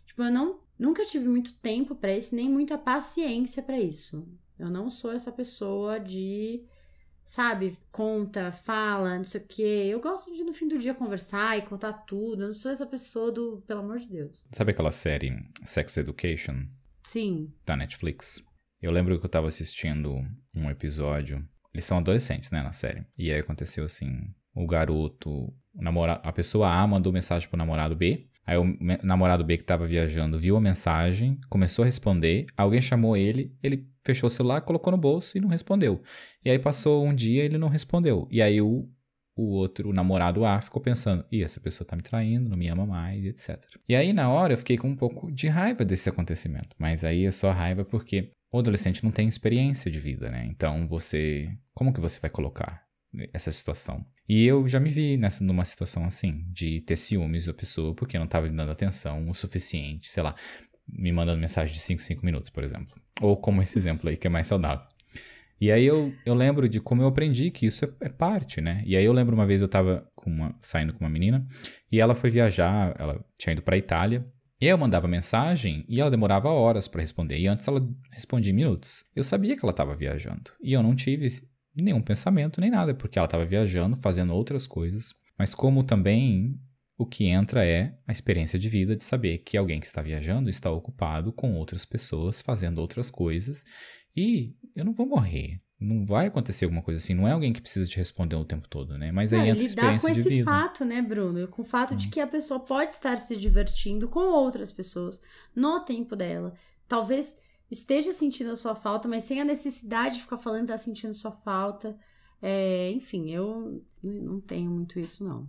Tipo, eu nunca tive muito tempo pra isso, nem muita paciência pra isso. Eu não sou essa pessoa de... Sabe, conta, fala, não sei o quê. Eu gosto de, no fim do dia, conversar e contar tudo. Eu não sou essa pessoa do... Pelo amor de Deus. Sabe aquela série Sex Education? Sim. Da Netflix? Eu lembro que eu tava assistindo um episódio. Eles são adolescentes, né, na série. E aí aconteceu assim, o garoto... a pessoa A mandou mensagem pro namorado B. Aí o namorado B que tava viajando viu a mensagem, começou a responder. Alguém chamou ele fechou o celular, colocou no bolso e não respondeu. E aí passou um dia e ele não respondeu. E aí o namorado A ficou pensando, essa pessoa tá me traindo, não me ama mais, etc. E aí na hora eu fiquei com um pouco de raiva desse acontecimento. Mas aí é só raiva porque o adolescente não tem experiência de vida, né? Então como que você vai colocar essa situação? E eu já me vi numa situação assim, de ter ciúmes da pessoa porque não estava me dando atenção o suficiente, sei lá, me mandando mensagem de 5 minutos, por exemplo. Ou como esse exemplo aí, que é mais saudável. E aí eu lembro de como eu aprendi que isso é parte, né? E aí eu lembro uma vez eu tava saindo com uma menina e ela foi viajar, ela tinha ido pra Itália. E aí eu mandava mensagem e ela demorava horas pra responder. E antes ela respondia em minutos. Eu sabia que ela tava viajando. E eu não tive nenhum pensamento nem nada, porque ela tava viajando, fazendo outras coisas. Mas como também o que entra é a experiência de vida de saber que alguém que está viajando está ocupado com outras pessoas, fazendo outras coisas. E eu não vou morrer. Não vai acontecer alguma coisa assim. Não é alguém que precisa te responder o tempo todo, né? Mas aí entra a experiência de vida. Lidar com esse fato, né, Bruno? Com o fato de que a pessoa pode estar se divertindo com outras pessoas no tempo dela. Talvez esteja sentindo a sua falta, mas sem a necessidade de ficar falando que está sentindo sua falta. Enfim, eu não tenho muito isso, não.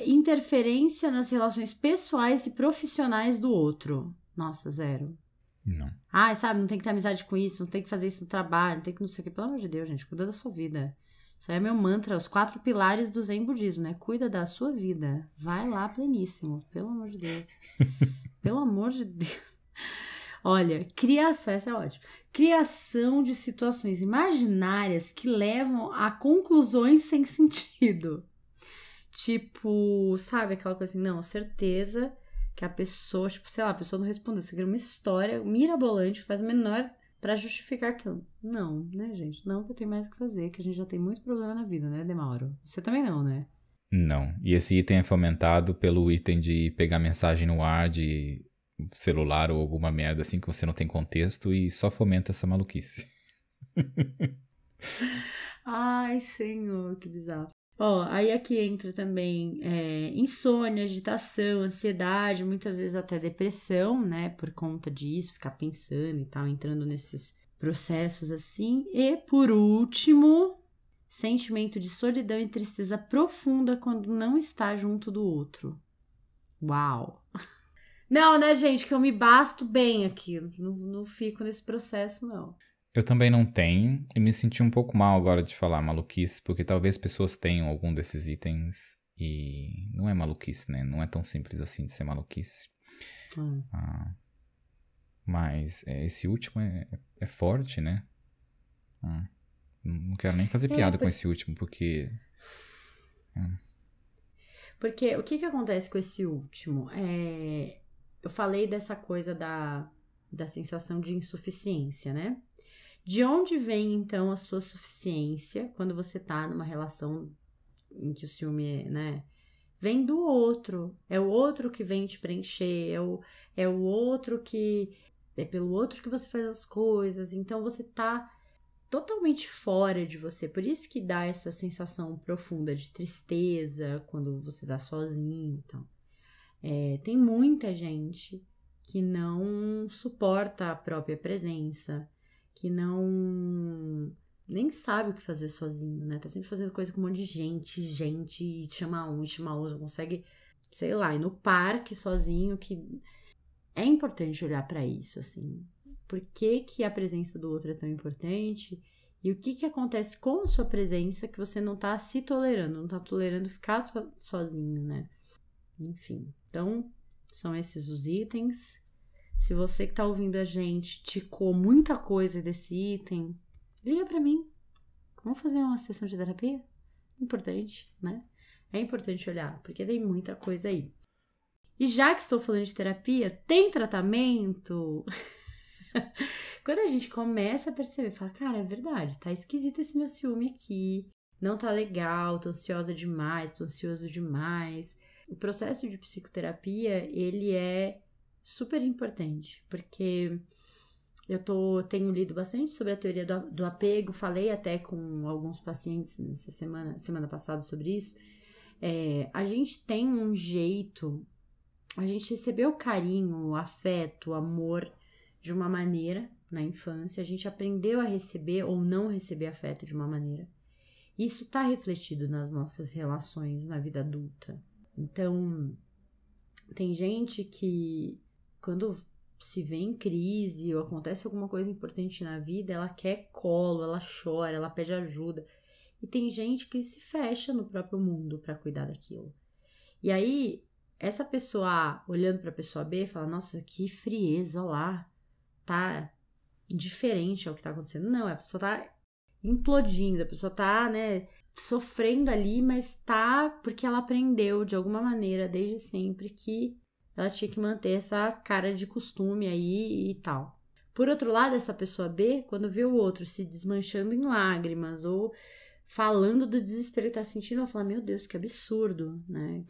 Interferência nas relações pessoais e profissionais do outro. Nossa, 0. Não. Sabe, não tem que ter amizade com isso, não tem que fazer isso no trabalho, não tem que não sei o que. Pelo amor de Deus, gente, cuida da sua vida. Isso aí é meu mantra, os 4 pilares do Zen Budismo, né? Cuida da sua vida. Vai lá pleníssimo, pelo amor de Deus. Pelo amor de Deus. Olha, essa é ótima. Criação de situações imaginárias que levam a conclusões sem sentido. Tipo, sabe aquela coisa assim, não, certeza que a pessoa, tipo, sei lá, a pessoa não respondeu, você cria uma história mirabolante, faz o menor pra justificar aquilo. Não, né, gente? Não, que eu tenho mais o que fazer, que a gente já tem muito problema na vida, né, Demauro? Você também não, né? Não. E esse item é fomentado pelo item de pegar mensagem no ar de celular ou alguma merda assim que você não tem contexto e só fomenta essa maluquice. Ai, senhor, que bizarro. Aí aqui entra também insônia, agitação, ansiedade, muitas vezes até depressão, né? Por conta disso, ficar pensando e tal, entrando nesses processos assim. E, por último, sentimento de solidão e tristeza profunda quando não está junto do outro. Uau! Não, né, gente? Que eu me basto bem aqui. Não fico nesse processo, não. Eu também não tenho, e me senti um pouco mal agora de falar maluquice, porque talvez pessoas tenham algum desses itens e não é maluquice, né? Não é tão simples assim de ser maluquice. Mas esse último é forte, né? Não quero nem fazer piada com esse último, porque... Porque o que acontece com esse último? Eu falei dessa coisa da sensação de insuficiência, né? De onde vem, então, a sua suficiência quando você tá numa relação em que o ciúme, né? Vem do outro. É o outro que vem te preencher. É o outro que... É pelo outro que você faz as coisas. Então, você tá totalmente fora de você. Por isso que dá essa sensação profunda de tristeza quando você tá sozinho. Então, tem muita gente que não suporta a própria presença, que nem sabe o que fazer sozinho, né? Tá sempre fazendo coisa com um monte de gente, e chama um, e chama outro, consegue, sei lá, ir no parque sozinho, que é importante olhar pra isso, assim. Por que a presença do outro é tão importante? E o que acontece com a sua presença que você não tá se tolerando, não tá tolerando ficar sozinho, né? Enfim, então, são esses os itens. Se você que tá ouvindo a gente ticou muita coisa desse item, liga pra mim. Vamos fazer uma sessão de terapia? Importante, né? É importante olhar, porque tem muita coisa aí. E já que estou falando de terapia, tem tratamento? Quando a gente começa a perceber, fala, cara, é verdade, tá esquisito esse meu ciúme aqui, não tá legal, tô ansiosa demais, tô ansioso demais. O processo de psicoterapia, ele é super importante, porque tenho lido bastante sobre a teoria do apego, falei até com alguns pacientes nessa semana passada sobre isso. A gente tem um jeito, a gente recebeu carinho, afeto, amor de uma maneira na infância, a gente aprendeu a receber ou não receber afeto de uma maneira. Isso está refletido nas nossas relações na vida adulta. Então, tem gente que quando se vê em crise ou acontece alguma coisa importante na vida, ela quer colo, ela chora, ela pede ajuda. E tem gente que se fecha no próprio mundo para cuidar daquilo. E aí, essa pessoa A, olhando para a pessoa B, fala, nossa, que frieza, olha lá, tá indiferente ao que tá acontecendo. Não, a pessoa tá implodindo, a pessoa tá, né, sofrendo ali, mas tá porque ela aprendeu de alguma maneira, desde sempre, que ela tinha que manter essa cara de costume aí e tal. Por outro lado, essa pessoa B, quando vê o outro se desmanchando em lágrimas ou falando do desespero que tá sentindo, ela fala, meu Deus, que absurdo, né?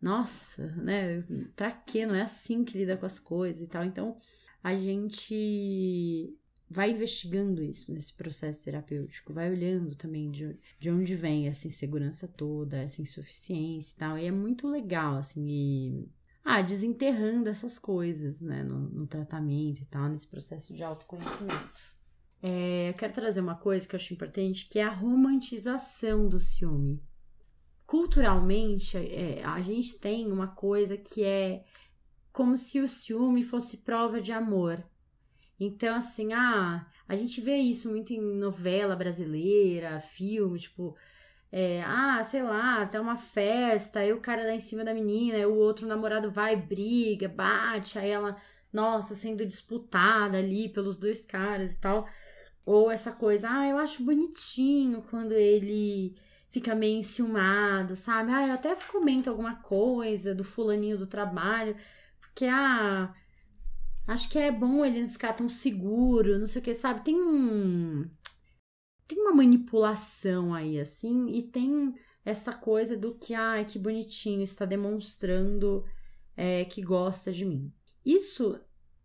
Nossa, né? Pra quê? Não é assim que lida com as coisas e tal. Então, a gente vai investigando isso nesse processo terapêutico, vai olhando também de onde vem essa insegurança toda, essa insuficiência e tal. E é muito legal, assim, desenterrando essas coisas, né, no tratamento e tal, nesse processo de autoconhecimento. Eu quero trazer uma coisa que eu acho importante, que é a romantização do ciúme. culturalmente, a gente tem uma coisa que é como se o ciúme fosse prova de amor. Então, assim, a gente vê isso muito em novela brasileira, filme, tipo, sei lá, tem uma festa, aí o cara dá em cima da menina, aí o outro namorado vai, briga, bate, aí ela, nossa, sendo disputada ali pelos dois caras e tal. Ou essa coisa, eu acho bonitinho quando ele fica meio enciumado, sabe? Eu até comento alguma coisa do fulaninho do trabalho, porque, acho que é bom ele não ficar tão seguro, não sei o que, sabe? Tem uma manipulação aí, assim, e tem essa coisa do que, que bonitinho, está demonstrando que gosta de mim. Isso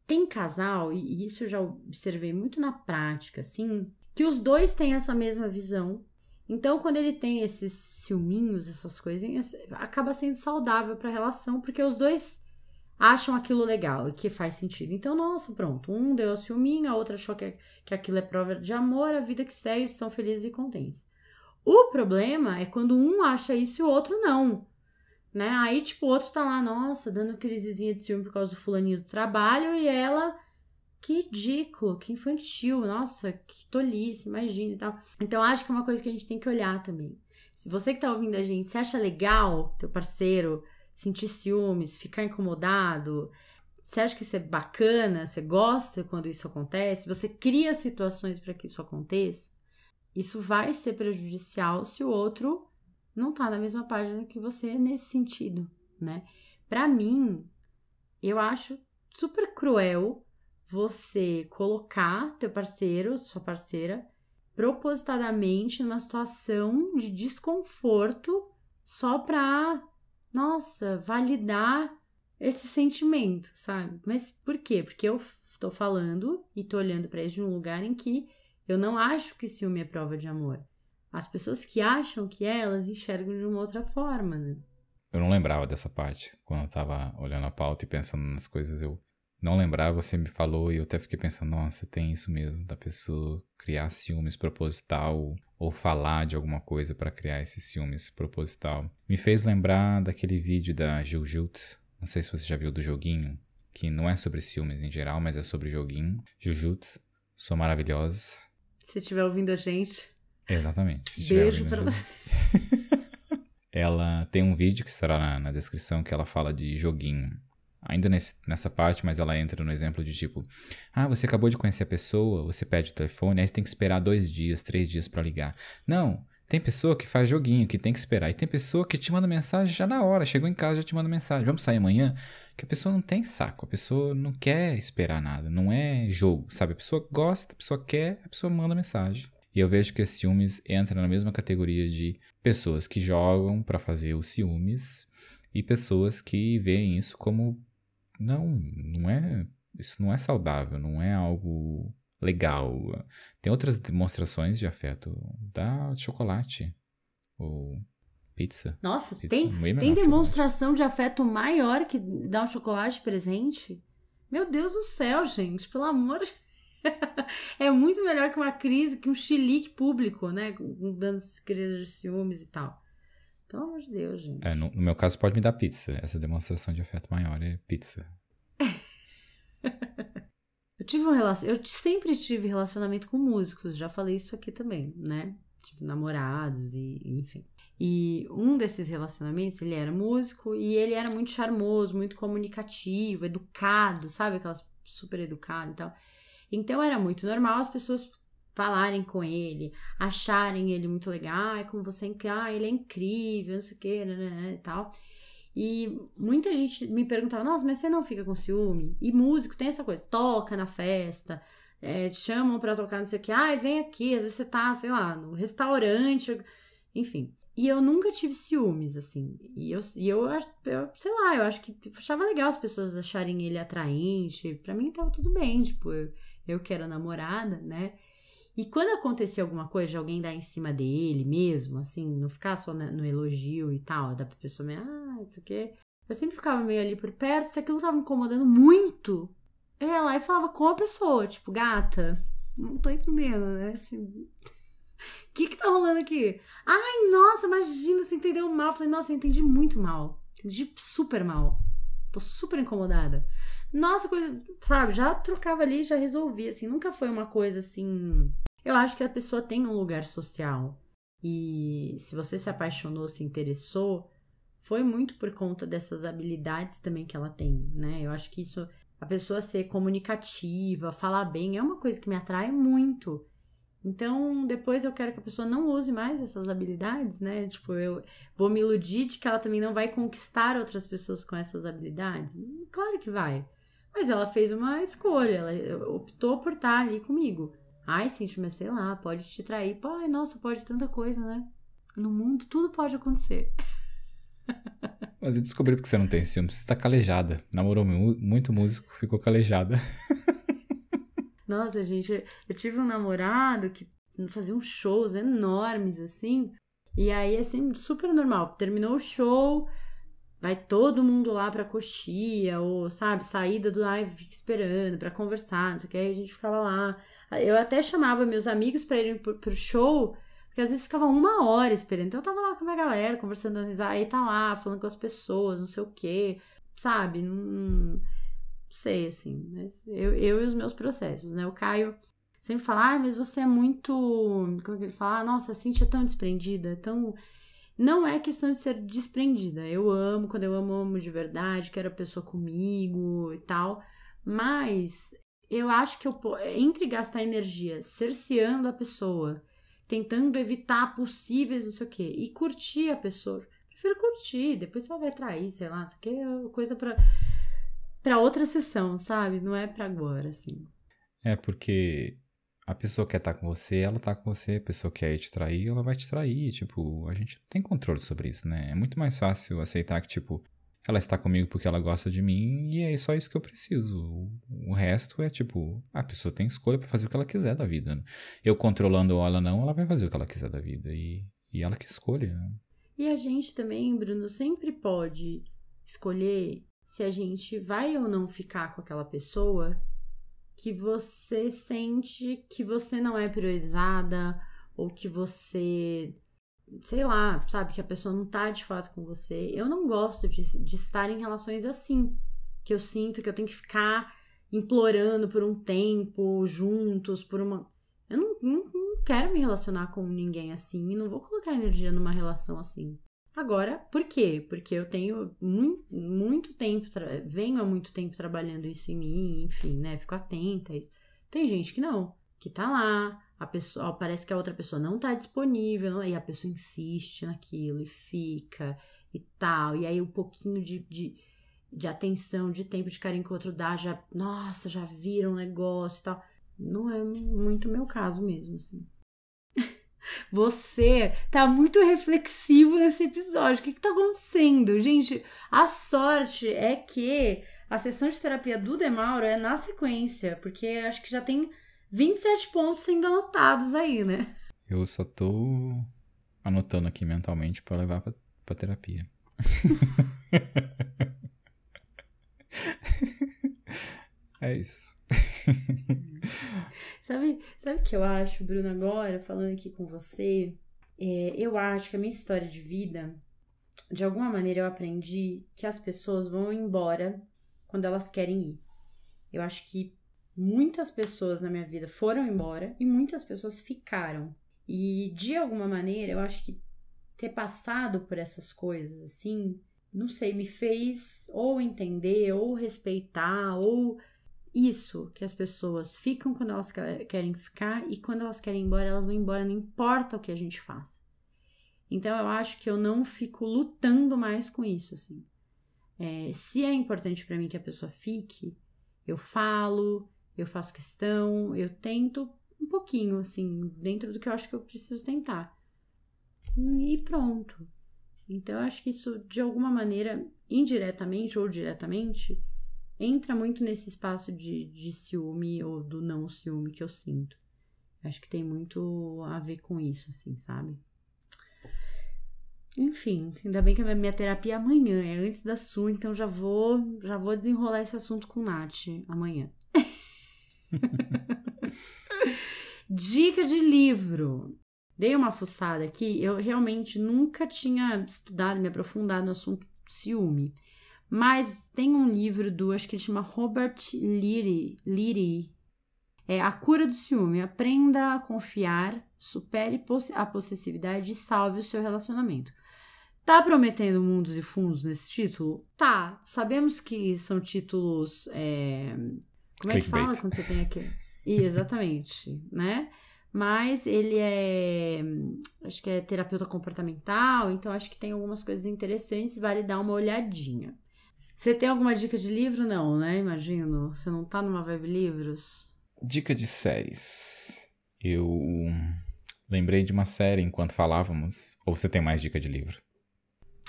tem casal, e isso eu já observei muito na prática, assim, que os dois têm essa mesma visão. Então, quando ele tem esses ciúminhos, essas coisinhas, acaba sendo saudável para a relação, porque os dois acham aquilo legal e que faz sentido. Então, nossa, pronto, um deu a ciúminho, a outra achou que aquilo é prova de amor, a vida que segue, estão felizes e contentes. O problema é quando um acha isso e o outro não, né? Aí, tipo, o outro tá lá, nossa, dando crisezinha de ciúme por causa do fulaninho do trabalho e ela, que ridículo, que infantil, nossa, que tolice, imagina e tal. Então, acho que é uma coisa que a gente tem que olhar também. Se você que tá ouvindo a gente, você acha legal teu parceiro sentir ciúmes, ficar incomodado, você acha que isso é bacana, você gosta quando isso acontece, você cria situações para que isso aconteça, isso vai ser prejudicial se o outro não tá na mesma página que você nesse sentido, né? Pra mim, eu acho super cruel você colocar teu parceiro, sua parceira, propositadamente numa situação de desconforto só pra, nossa, validar esse sentimento, sabe? Mas por quê? Porque eu tô falando e tô olhando pra isso de um lugar em que eu não acho que ciúme é prova de amor. As pessoas que acham que elas enxergam de uma outra forma, né? Eu não lembrava dessa parte. Quando eu tava olhando a pauta e pensando nas coisas, eu não lembrava, você me falou e eu até fiquei pensando, nossa, tem isso mesmo, da pessoa criar ciúmes proposital ou falar de alguma coisa pra criar esse ciúmes proposital. Me fez lembrar daquele vídeo da Jujut, não sei se você já viu, do joguinho, que não é sobre ciúmes em geral, mas é sobre joguinho. Jujut, sou maravilhosa. Se estiver ouvindo a gente... Exatamente. Beijo pra você. Ela tem um vídeo que estará na descrição que ela fala de joguinho. Ainda nessa parte, mas ela entra no exemplo de tipo... você acabou de conhecer a pessoa, você pede o telefone, aí você tem que esperar 2 dias, 3 dias pra ligar. Não, tem pessoa que faz joguinho, que tem que esperar. E tem pessoa que te manda mensagem já na hora. Chegou em casa, já te manda mensagem. Vamos sair amanhã? Que a pessoa não tem saco. A pessoa não quer esperar nada. Não é jogo, sabe? A pessoa gosta, a pessoa quer, a pessoa manda mensagem. E eu vejo que esse ciúmes entra na mesma categoria de pessoas que jogam pra fazer os ciúmes e pessoas que veem isso como isso não é saudável, não é algo legal. Tem outras demonstrações de afeto, dá chocolate ou pizza. Nossa, Pizza tem demonstração de afeto maior que dar um chocolate presente? Meu Deus do céu, gente, pelo amor de é muito melhor que uma crise, que um chilique público, né? Dando crises de ciúmes e tal. Pelo amor de Deus, gente. No meu caso, pode me dar pizza. Essa demonstração de afeto maior é pizza. Eu sempre tive relacionamento com músicos. Já falei isso aqui também, né? Tipo, namorados e enfim. E um desses relacionamentos, ele era músico e ele era muito charmoso, muito comunicativo, educado, sabe? Aquelas super educado e tal. Então, era muito normal as pessoas falarem com ele, acharem ele muito legal, como você ele é incrível, não sei o que, né, e tal. E muita gente me perguntava, nossa, mas você não fica com ciúme? E músico tem essa coisa, toca na festa, chamam pra tocar não sei o que, vem aqui, às vezes você tá, sei lá, no restaurante, enfim. E eu nunca tive ciúmes, assim. E eu sei lá, eu acho que achava legal as pessoas acharem ele atraente. Pra mim tava tudo bem, tipo, eu que era namorada, né? E quando acontecia alguma coisa de alguém dar em cima dele mesmo, assim, não ficar só no elogio e tal, da pessoa meio, não sei o quê. Eu sempre ficava meio ali por perto, se aquilo tava me incomodando muito, eu ia lá e falava com a pessoa, tipo, gata, não tô entendendo, né? Assim, O que tá rolando aqui? Ai, nossa, imagina, você entendeu mal. Eu falei, nossa, eu entendi muito mal. Entendi super mal. Tô super incomodada. Nossa, coisa, sabe, já trocava ali, já resolvia, assim. Nunca foi uma coisa assim... Eu acho que a pessoa tem um lugar social. E se você se apaixonou, se interessou, foi muito por conta dessas habilidades também que ela tem, né? Eu acho que isso, a pessoa ser comunicativa, falar bem, é uma coisa que me atrai muito. Então, depois eu quero que a pessoa não use mais essas habilidades, né? Tipo, eu vou me iludir de que ela também não vai conquistar outras pessoas com essas habilidades. Claro que vai. Mas ela fez uma escolha, ela optou por estar ali comigo. Ai, Cintia, mas sei lá, pode te trair. Pô, ai, nossa, pode tanta coisa, né? No mundo tudo pode acontecer. Mas eu descobri porque você não tem ciúme. Você tá calejada. Namorou muito músico, ficou calejada. Nossa, gente, eu tive um namorado que fazia uns shows enormes, assim. E aí, assim, super normal. Terminou o show, vai todo mundo lá pra coxia, ou, sabe, saída do live, fica esperando pra conversar, não sei o que. Aí a gente ficava lá. Eu até chamava meus amigos pra irem pro show, porque às vezes ficava 1 hora esperando. Então eu tava lá com a minha galera, conversando, aí tá lá, falando com as pessoas, não sei o que, sabe? Não sei, assim, mas eu e os meus processos, né? O Caio sempre fala, mas você é muito... Como é que ele fala? Nossa, a Cintia é tão desprendida, tão... Não é questão de ser desprendida. Eu amo, quando eu amo de verdade, quero a pessoa comigo e tal. Mas eu acho que entre gastar energia cerceando a pessoa, tentando evitar possíveis não sei o quê, e curtir a pessoa, prefiro curtir, depois ela vai trair, sei lá, isso aqui é coisa pra outra sessão, sabe? Não é pra agora, assim. É porque a pessoa quer estar com você, ela tá com você. A pessoa quer te trair, ela vai te trair. Tipo, a gente não tem controle sobre isso, né? É muito mais fácil aceitar que, tipo, ela está comigo porque ela gosta de mim e é só isso que eu preciso. O resto é, tipo, a pessoa tem escolha pra fazer o que ela quiser da vida, né? Eu controlando ou ela não, ela vai fazer o que ela quiser da vida. E ela que escolhe, né? E a gente também, Bruno, sempre pode escolher se a gente vai ou não ficar com aquela pessoa que você sente que você não é priorizada ou que você, sei lá, sabe, que a pessoa não tá de fato com você. Eu não gosto de estar em relações assim, que eu sinto que eu tenho que ficar implorando por um tempo, juntos, por uma... Eu não quero me relacionar com ninguém assim e não vou colocar energia numa relação assim. Agora, por quê? Porque eu tenho muito tempo, venho há muito tempo trabalhando isso em mim, enfim, né? Fico atenta a isso. Tem gente que não, que tá lá, a pessoa, parece que a outra pessoa não tá disponível, e a pessoa insiste naquilo e fica e tal. E aí um pouquinho de atenção, de tempo, de carinho que o outro dá, já, nossa, já vira um negócio e tal. Não é muito meu caso mesmo, assim. Você tá muito reflexivo nesse episódio. O que tá acontecendo? Gente, a sorte é que a sessão de terapia do Demauro é na sequência, porque acho que já tem 27 pontos sendo anotados aí, né? Eu só tô anotando aqui mentalmente pra levar pra terapia. É isso. Sabe o que eu acho, Bruno, agora, falando aqui com você? Eu acho que a minha história de vida, de alguma maneira eu aprendi que as pessoas vão embora quando elas querem ir. Eu acho que muitas pessoas na minha vida foram embora e muitas pessoas ficaram. E, de alguma maneira, eu acho que ter passado por essas coisas, assim, não sei, me fez ou entender, ou respeitar, ou... Isso, que as pessoas ficam quando elas querem ficar e quando elas querem ir embora, elas vão embora, não importa o que a gente faça. Então, eu acho que eu não fico lutando mais com isso, assim. Se é importante pra mim que a pessoa fique, eu falo, eu faço questão, eu tento um pouquinho, assim, dentro do que eu acho que eu preciso tentar. E pronto. Então, eu acho que isso, de alguma maneira, indiretamente ou diretamente... entra muito nesse espaço de ciúme ou do não ciúme que eu sinto. Acho que tem muito a ver com isso, assim, sabe? Enfim, ainda bem que a minha terapia é amanhã, é antes da sua, então já vou desenrolar esse assunto com Nath amanhã. Dica de livro. dei uma fuçada aqui, eu realmente nunca tinha estudado, me aprofundado no assunto ciúme. Mas tem um livro acho que ele chama Robert Leary. A Cura do Ciúme. Aprenda a confiar, supere a possessividade e salve o seu relacionamento. Tá prometendo mundos e fundos nesse título? Tá. Sabemos que são títulos... como é que fala quando você tem aqui? Exatamente, né? Mas ele acho que é terapeuta comportamental, então acho que tem algumas coisas interessantes, vale dar uma olhadinha. Você tem alguma dica de livro? Não, né? Imagino. Você não tá numa vibe livros? Dica de séries. Eu lembrei de uma série enquanto falávamos. Ou você tem mais dica de livro?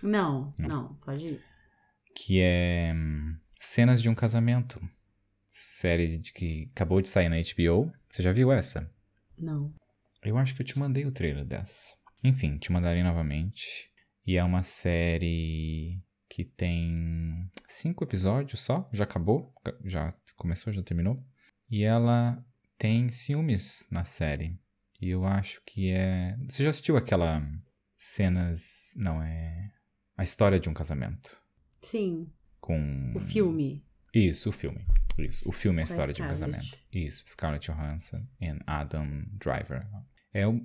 Não, pode ir. Que é Cenas de um Casamento. Série que acabou de sair na HBO. Você já viu essa? Não. Eu acho que eu te mandei o trailer dessa. Enfim, te mandarei novamente. E é uma série que tem 5 episódios só. Já acabou. Já começou, já terminou. E ela tem ciúmes na série. E eu acho que é... Você já assistiu aquela cenas... Não, é... A História de um Casamento. Sim. Com... O filme. Isso, o filme. Isso. O filme é A Com História de um Casamento. Isso. Scarlett Johansson e Adam Driver.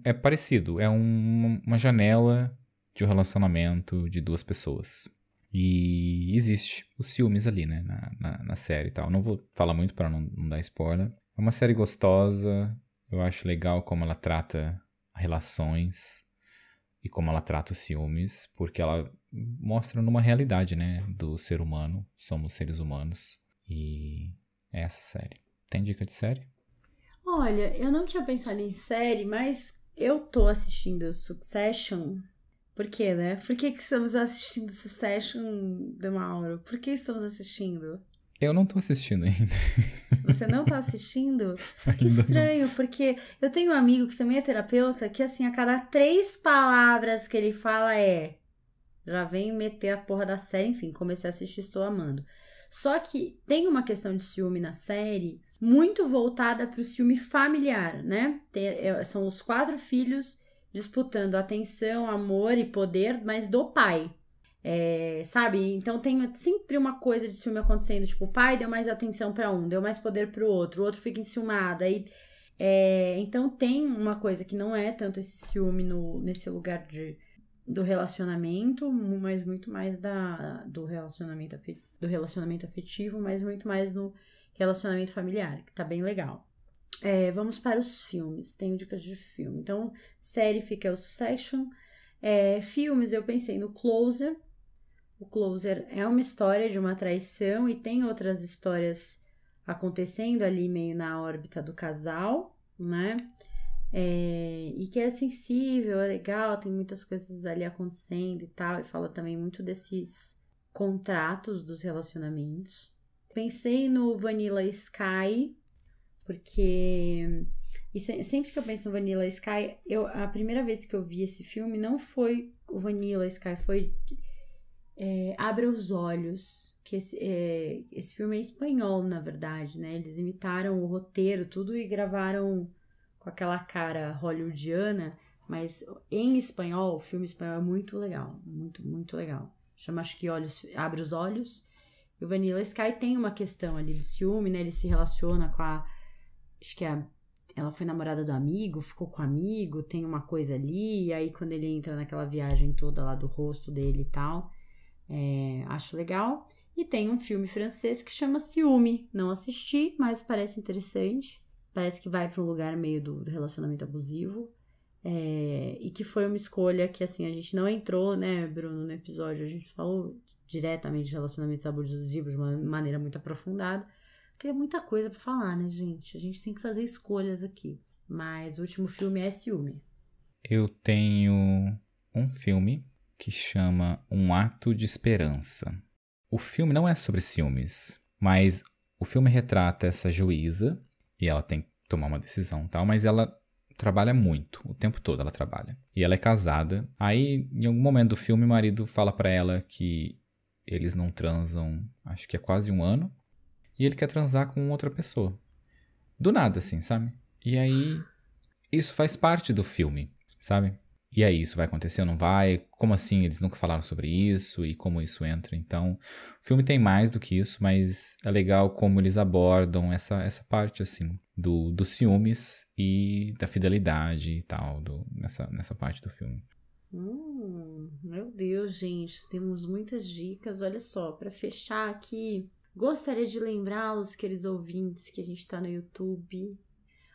É parecido. É uma janela de um relacionamento de duas pessoas. E existe os ciúmes ali, né? Na série e tal. Não vou falar muito para não dar spoiler. É uma série gostosa. Eu acho legal como ela trata relações e como ela trata os ciúmes, porque ela mostra numa realidade, né? Do ser humano. Somos seres humanos. E é essa série. Tem dica de série? Olha, eu não tinha pensado em série, mas eu tô assistindo Succession. Por quê, né? Por que estamos assistindo Succession, Demauro? Por que estamos assistindo? Eu não tô assistindo ainda. Você não tá assistindo? Que estranho, porque eu tenho um amigo que também é terapeuta, que assim, a cada 3 palavras que ele fala já vem meter a porra da série, enfim, comecei a assistir, estou amando. Só que tem uma questão de ciúme na série muito voltada pro ciúme familiar, né? São os 4 filhos disputando atenção, amor e poder, mas do pai. Sabe? Então tem sempre uma coisa de ciúme acontecendo. Tipo, o pai deu mais atenção pra um, deu mais poder pro outro, o outro fica enciumado. Aí, então tem uma coisa que não é tanto esse ciúme nesse lugar do relacionamento, mas muito mais do relacionamento afetivo, mas muito mais no relacionamento familiar, que tá bem legal. Vamos para os filmes. Tenho dicas de filme. Então, série fica o Succession. Filmes, eu pensei no Closer. O Closer é uma história de uma traição e tem outras histórias acontecendo ali meio na órbita do casal, né? E que é sensível, é legal, tem muitas coisas ali acontecendo e tal. E fala também muito desses contratos dos relacionamentos. Pensei no Vanilla Sky, porque sempre que eu penso no Vanilla Sky, a primeira vez que eu vi esse filme não foi o Vanilla Sky, foi Abra os Olhos, que esse filme é espanhol, na verdade, né? Eles imitaram o roteiro, tudo, e gravaram com aquela cara hollywoodiana, mas em espanhol, o filme espanhol é muito legal, muito, muito legal. Chama, acho que Abre os Olhos. E o Vanilla Sky tem uma questão ali do ciúme, né? Ele se relaciona com acho que ela foi namorada do amigo, ficou com o amigo, tem uma coisa ali, e aí quando ele entra naquela viagem toda lá do rosto dele e tal, acho legal. E tem um filme francês que chama Ciúme, não assisti, mas parece interessante, parece que vai para um lugar meio do relacionamento abusivo, e que foi uma escolha que, assim, a gente não entrou, né, Bruno, no episódio, a gente falou diretamente de relacionamentos abusivos de uma maneira muito aprofundada, porque é muita coisa pra falar, né, gente? A gente tem que fazer escolhas aqui. Mas o último filme é Ciúme. Eu tenho um filme que chama Um Ato de Esperança. O filme não é sobre ciúmes, mas o filme retrata essa juíza, e ela tem que tomar uma decisão e tal, mas ela trabalha muito, o tempo todo ela trabalha. E ela é casada. Aí, em algum momento do filme, o marido fala pra ela que eles não transam, acho que é quase 1 ano, e ele quer transar com outra pessoa. Do nada, assim, sabe? E aí, isso faz parte do filme, sabe? E aí, isso vai acontecer ou não vai? Como assim eles nunca falaram sobre isso? E como isso entra? Então, o filme tem mais do que isso, mas é legal como eles abordam essa parte, assim, dos ciúmes e da fidelidade e tal, nessa parte do filme. Meu Deus, gente, temos muitas dicas. Olha só, para fechar aqui, gostaria de lembrar os queridos ouvintes que a gente tá no YouTube.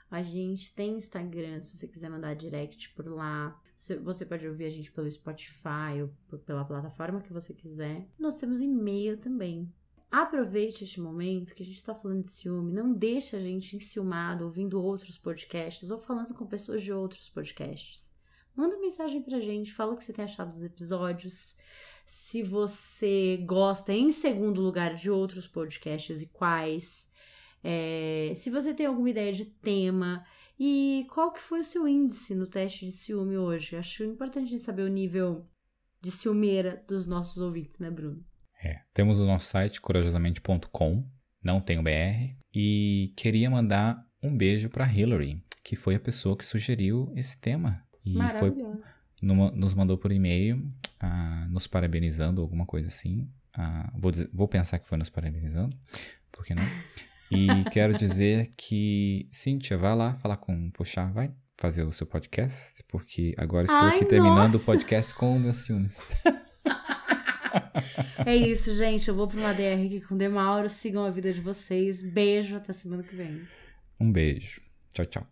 A gente tem Instagram, se você quiser mandar direct por lá. Você pode ouvir a gente pelo Spotify ou pela plataforma que você quiser. Nós temos e-mail também. Aproveite este momento que a gente tá falando de ciúme. Não deixa a gente enciumado ouvindo outros podcasts ou falando com pessoas de outros podcasts. Manda mensagem pra gente, fala o que você tem achado dos episódios. Se você gosta, em segundo lugar, de outros podcasts e quais. Se você tem alguma ideia de tema e qual que foi o seu índice no teste de ciúme hoje. Acho importante saber o nível de ciumeira dos nossos ouvintes, né, Bruno? Temos o nosso site, corajosamente.com, não tem o BR, e queria mandar um beijo para Hillary, que foi a pessoa que sugeriu esse tema. E nos mandou por e-mail, nos parabenizando, alguma coisa assim. Vou pensar que foi nos parabenizando, por que não? E quero dizer que, Cíntia, vai lá falar com o Pochá, vai fazer o seu podcast, porque agora estou aqui terminando o podcast com os meus ciúmes. É isso, gente. Eu vou para uma DR aqui com o Demauro. Sigam a vida de vocês. Beijo, até semana que vem. Um beijo. Tchau, tchau.